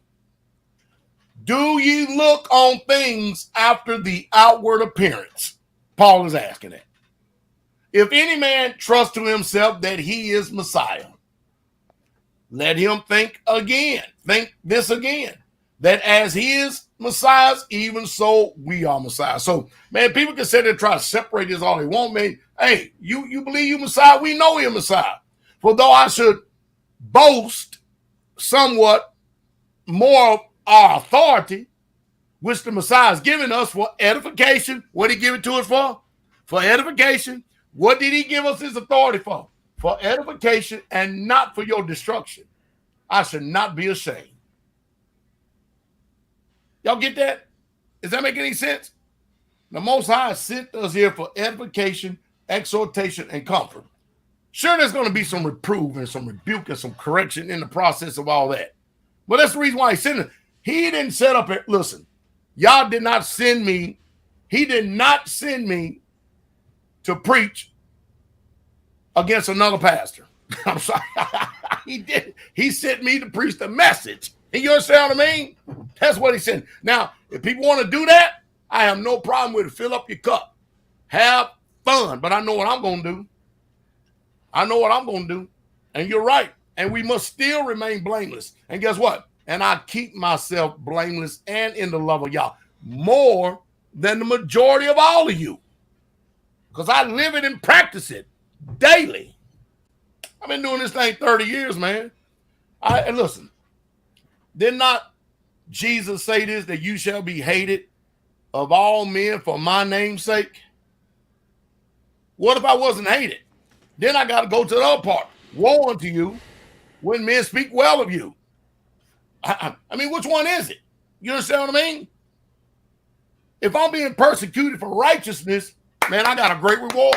Do ye look on things after the outward appearance? Paul is asking that. If any man trust to himself that he is Messiah, let him think this again, that as he is Messiah, even so we are Messiah. So, man, people can sit there and try to separate this all they want, man. Hey, you believe you Messiah? We know you're Messiah. For though I should boast somewhat more of our authority, which the Messiah has given us for edification. What did he give it to us for? For edification. What did he give us his authority for? For edification and not for your destruction. I should not be ashamed. Y'all get that? Does that make any sense? The Most High sent us here for edification, exhortation, and comfort. Sure, there's going to be some reproof and some rebuke and some correction in the process of all that. But that's the reason why he sent us. He didn't set up it. Listen, y'all did not send me. He did not send me to preach against another pastor. I'm sorry. He did. He sent me to preach the message. And you understand what I mean? That's what he said. Now, if people want to do that, I have no problem with it. Fill up your cup. Have fun. But I know what I'm going to do. I know what I'm going to do. And you're right. And we must still remain blameless. And guess what? And I keep myself blameless and in the love of y'all more than the majority of all of you. Because I live it and practice it daily. I've been doing this thing 30 years, man. And listen, did not Jesus say this, that you shall be hated of all men for my name's sake? What if I wasn't hated? Then I got to go to the other part. Woe unto you when men speak well of you. I mean, which one is it? You understand what I mean? If I'm being persecuted for righteousness, man, I got a great reward.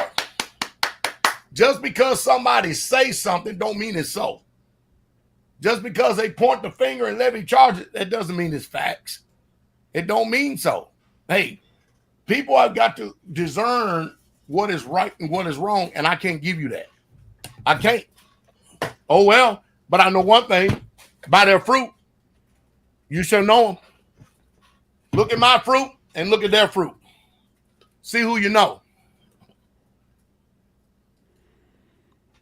Just because somebody says something don't mean it's so. Just because they point the finger and levy charges, that doesn't mean it's facts. It don't mean so. Hey, people have got to discern what is right and what is wrong, and I can't give you that. I can't. Oh, well, but I know one thing. By their fruit, you shall know them. Look at my fruit and look at their fruit. See who you know.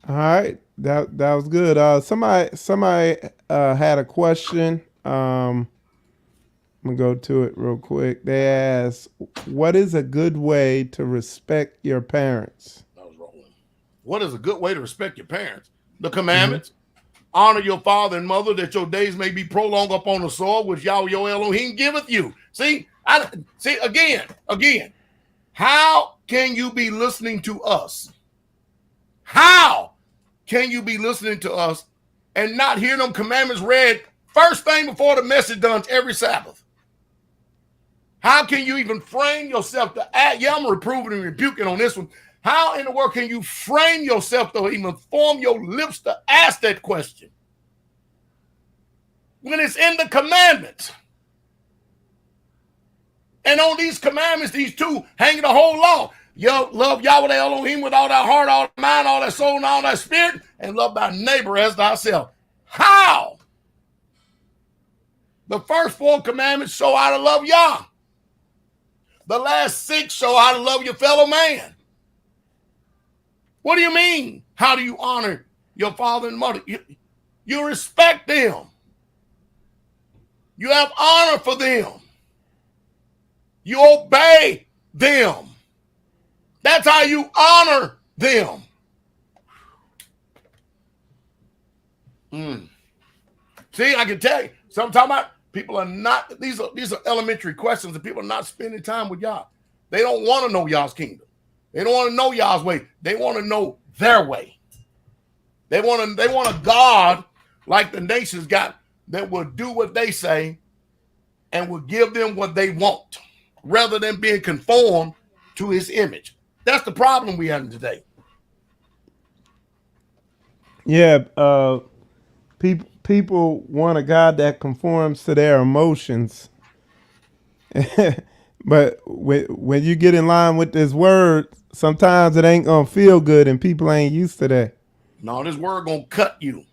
All right, that was good. Somebody had a question. I'm gonna go to it real quick. They asked, "What is a good way to respect your parents?" That was rolling. What is a good way to respect your parents? The commandments. Honor your father and mother, that your days may be prolonged upon the soil which Yahweh your Elohim giveth you. See, again. How can you be listening to us? How can you be listening to us and not hear them commandments read first thing before the message done every Sabbath? How can you even frame yourself to act? Yeah, I'm reproving and rebuking on this one. How in the world can you frame yourself to even form your lips to ask that question when it's in the commandments? And on these commandments, these two hanging the whole law. You love Yahweh Elohim with all thy heart, all thy mind, all thy soul, and all thy spirit, and love thy neighbor as thyself. How? The first 4 commandments show how to love Yah. The last 6 show how to love your fellow man. What do you mean? How do you honor your father and mother? You respect them. You have honor for them. You obey them. That's how you honor them. See, I can tell you, sometimes people are not, these are elementary questions that people are not spending time with Yah. They don't want to know Yah's kingdom. They don't want to know Yah's way. They want to know their way. They want a God like the nations got that will do what they say and will give them what they want rather than being conformed to his image. That's the problem we have today. Yeah, people want a God that conforms to their emotions. But when you get in line with this word, sometimes it ain't gonna feel good, and people ain't used to that. No, this word gonna cut you.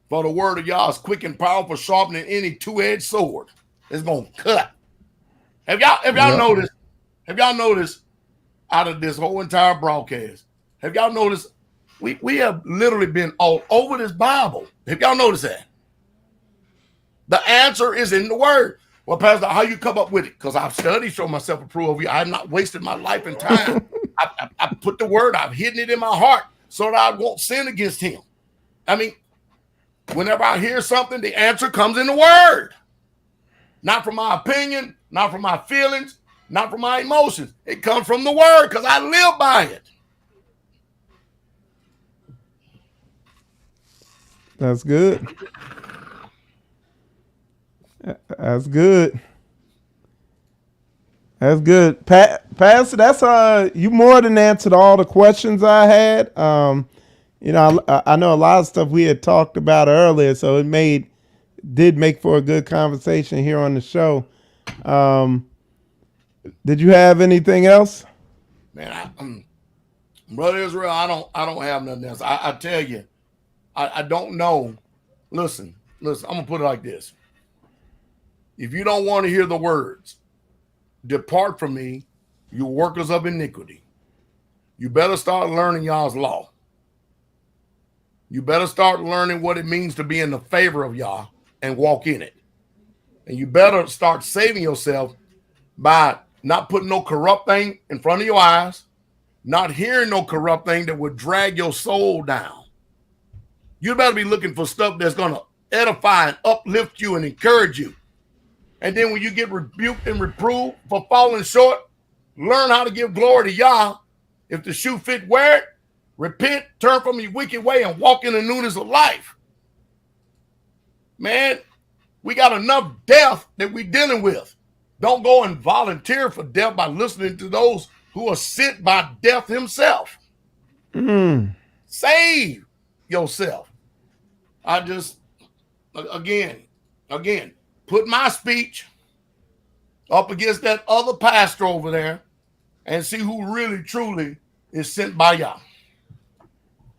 For the word of Yah is quick and powerful, sharper than any two-edged sword. It's gonna cut. Have y'all noticed? Have y'all noticed out of this whole entire broadcast? Have y'all noticed we have literally been all over this Bible? Have y'all noticed that? The answer is in the word. Well, Pastor, how you come up with it? Because I've studied, show myself approval of you. I have not wasted my life and time. I put the word, I've hidden it in my heart so that I won't sin against him. I mean, whenever I hear something, the answer comes in the word. Not from my opinion, not from my feelings, not from my emotions. It comes from the word because I live by it. That's good. That's good. That's good. Pastor, that's you more than answered all the questions I had. You know, I know a lot of stuff we had talked about earlier, so it did make for a good conversation here on the show. Did you have anything else? Man, Brother Israel, I don't have nothing else. I tell you, I don't know. Listen, I'm gonna put it like this. If you don't want to hear the words, depart from me, you workers of iniquity. You better start learning Yah's law. You better start learning what it means to be in the favor of Yah and walk in it. And you better start saving yourself by not putting no corrupt thing in front of your eyes, not hearing no corrupt thing that would drag your soul down. You better be looking for stuff that's going to edify and uplift you and encourage you. And then when you get rebuked and reproved for falling short, learn how to give glory to Yah. If the shoe fit, wear it. Repent, turn from your wicked way, and walk in the newness of life. Man, we got enough death that we're dealing with. Don't go and volunteer for death by listening to those who are sent by death himself. Save yourself. I just, again, put my speech up against that other pastor over there and see who really, truly is sent by Yah.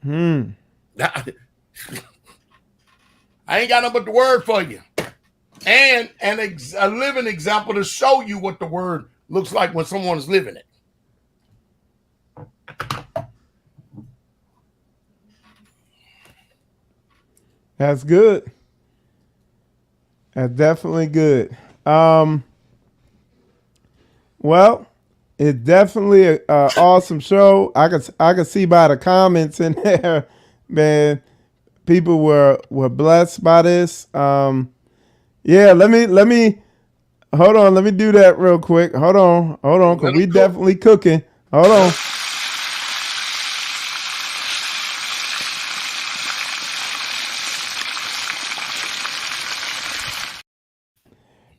I ain't got nothing but the word for you. And a living example to show you what the word looks like when someone is living it. That's good. That's definitely good. Well, it's definitely an awesome show. I could see by the comments in there, man. People were blessed by this. Yeah, let me hold on. Let me do that real quick. Hold on, because we definitely cooking. Hold on.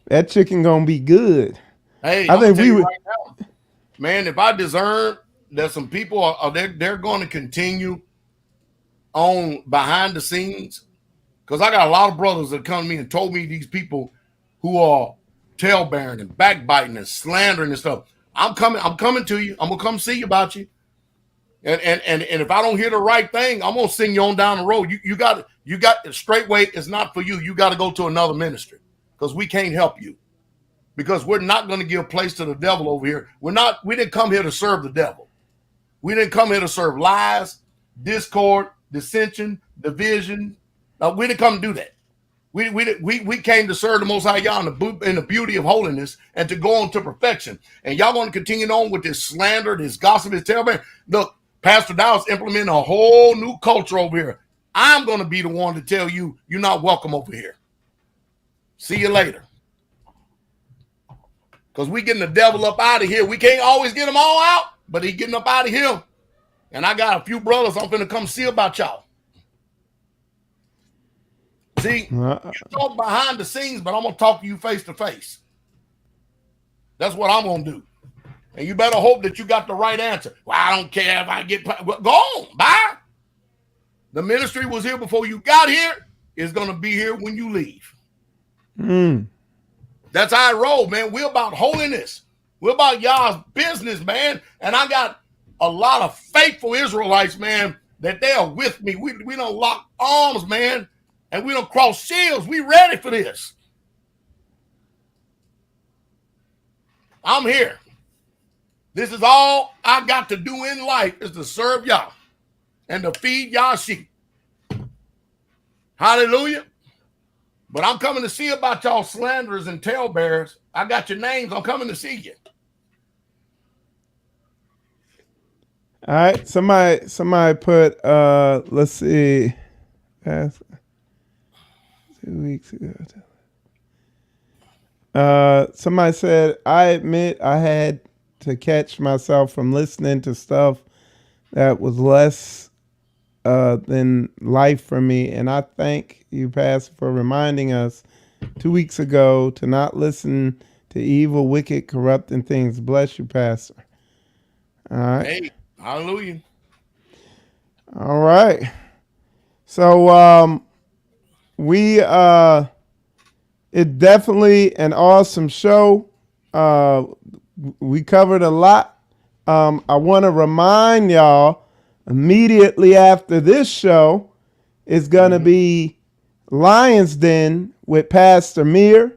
That chicken gonna be good. Hey, I I'm gonna think tell we you would. right now, man. If I discern that some people are they're going to continue on behind the scenes, because I got a lot of brothers that come to me and told me these people who are tail bearing and backbiting and slandering and stuff. I'm coming to you. I'm gonna come see about you. And if I don't hear the right thing, I'm gonna send you on down the road. You got Straitway is not for you. You got to go to another ministry because we can't help you. Because we're not going to give place to the devil over here. We didn't come here to serve the devil. We didn't come here to serve lies, discord, dissension, division. No, we didn't come to do that. We came to serve the Most High Yah in the beauty of holiness and to go on to perfection. And y'all going to continue on with this slander, this gossip, this tailbearing. Look, Pastor Dowell's implementing a whole new culture over here. I'm going to be the one to tell you you're not welcome over here. See you later. Because we getting the devil up out of here. We can't always get them all out, but he getting up out of here. And I got a few brothers I'm finna come see about y'all. See, you talk behind the scenes, but I'm going to talk to you face to face. That's what I'm going to do. And you better hope that you got the right answer. Well, I don't care if I get... Well, go on, bye. The ministry was here before you got here. It's going to be here when you leave. That's how I roll, man. We're about holiness. We're about y'all's business, man. And I got a lot of faithful Israelites, man, that they are with me. We don't lock arms, man. And we don't cross shields. We ready for this. I'm here. This is all I got to do in life is to serve y'all and to feed y'all sheep. Hallelujah. But I'm coming to see about y'all slanderers and talebearers. I got your names. I'm coming to see you. All right. Somebody put, let's see, 2 weeks ago. Somebody said, I admit I had to catch myself from listening to stuff that was less than life for me. And I thank you, Pastor, for reminding us 2 weeks ago to not listen to evil, wicked, corrupting things. Bless you, Pastor. All right. Hey, hallelujah. All right. So it's definitely an awesome show. We covered a lot. I want to remind y'all immediately after this show is going to be Lion's Den with Pastor Mir.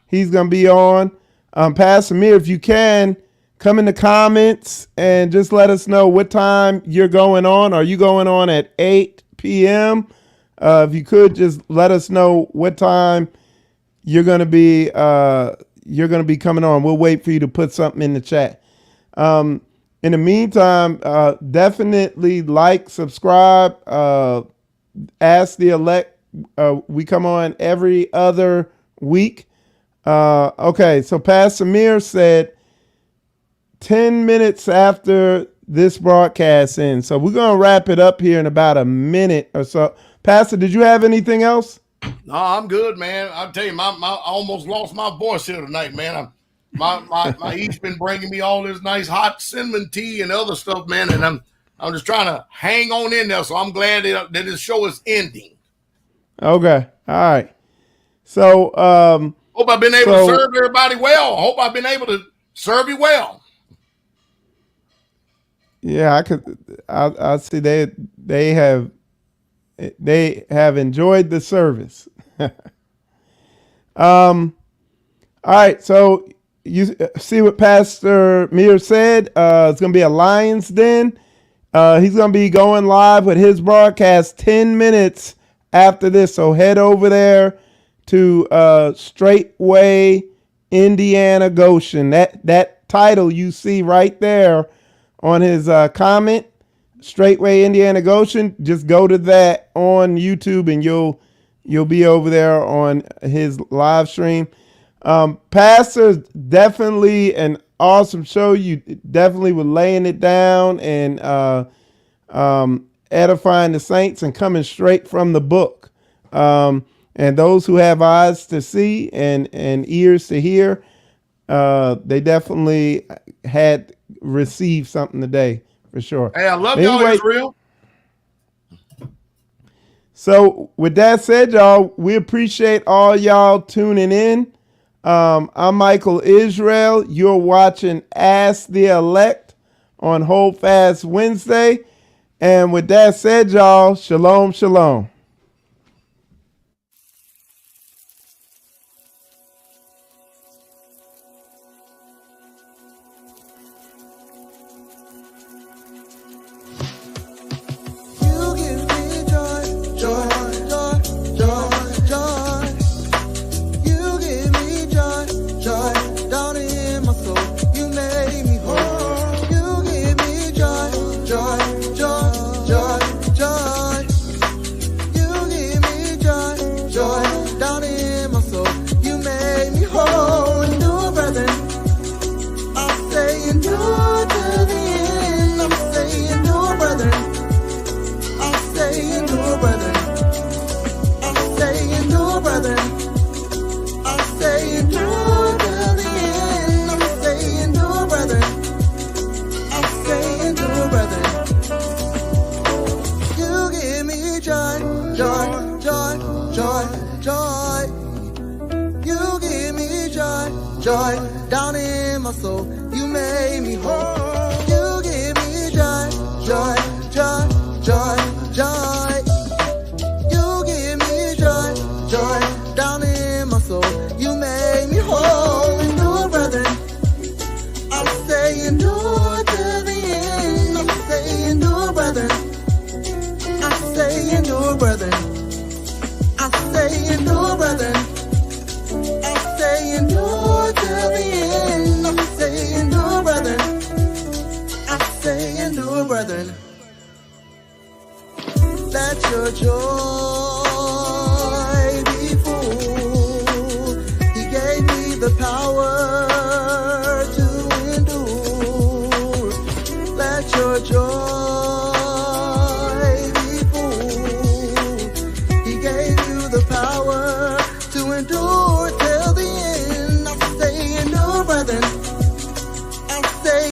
He's going to be on. Pastor Mir, if you can, come in the comments and just let us know what time you're going on. Are you going on at 8 p.m.? If you could just let us know what time you're going to be coming on. We'll wait for you to put something in the chat. In the meantime, definitely like, subscribe, Ask the Elect. We come on every other week. Okay, so Pastor Mir said 10 minutes after this broadcast ends. So we're going to wrap it up here in about a minute or so. Pastor, did you have anything else? No, I'm good, man. I'll tell you, I almost lost my voice here tonight, man. My E's been bringing me all this nice hot cinnamon tea and other stuff, man, and I'm just trying to hang on in there. So I'm glad that this show is ending. Okay, all right. So hope I've been able to serve everybody well. I hope I've been able to serve you well. Yeah, I see they have enjoyed the service. All right, so you see what Pastor Mir said. It's going to be a Lion's Den. He's going to be going live with his broadcast 10 minutes after this. So head over there to Straitway, Indiana, Goshen. That title you see right there on his comment, Straitway, Indiana, Goshen. Just go to that on YouTube and you'll be over there on his live stream. Pastor, definitely an awesome show. You definitely were laying it down and edifying the saints and coming straight from the book. And those who have eyes to see and ears to hear, They definitely had received something today for sure. Hey, I love Anyway, y'all, Israel. So with that said, y'all, we appreciate all y'all tuning in. I'm Michael Israel. You're watching Ask the Elect on Hold Fast Wednesday. And with that said, y'all, shalom, shalom. You give me joy, joy, joy, joy, joy. You give me joy, joy, down in my soul. You made me whole. You give me joy, joy, joy, joy, joy. You give me joy, joy, down in my soul. You made me whole. And new brethren, I'm saying new to the end. I'm saying new brethren. I'm saying new brethren. I'm saying new brethren. I'm saying new to the end. I'm saying new brethren. I'm saying new brethren. You give me joy, joy, joy, joy, joy. You give me joy, joy, down in my soul. You made me whole. You give me joy, joy, joy, joy, joy. You give me joy, joy, down in my soul. You made me whole. And new brethren, I'm saying new to the end. I'm saying new brethren. I'm saying new brethren. I'm saying new brethren. I'm saying new to the end. I'm saying new brethren. I'm saying new brethren. Let your joy be full. He gave me the power to endure. Let your joy be full. He gave you the power to endure.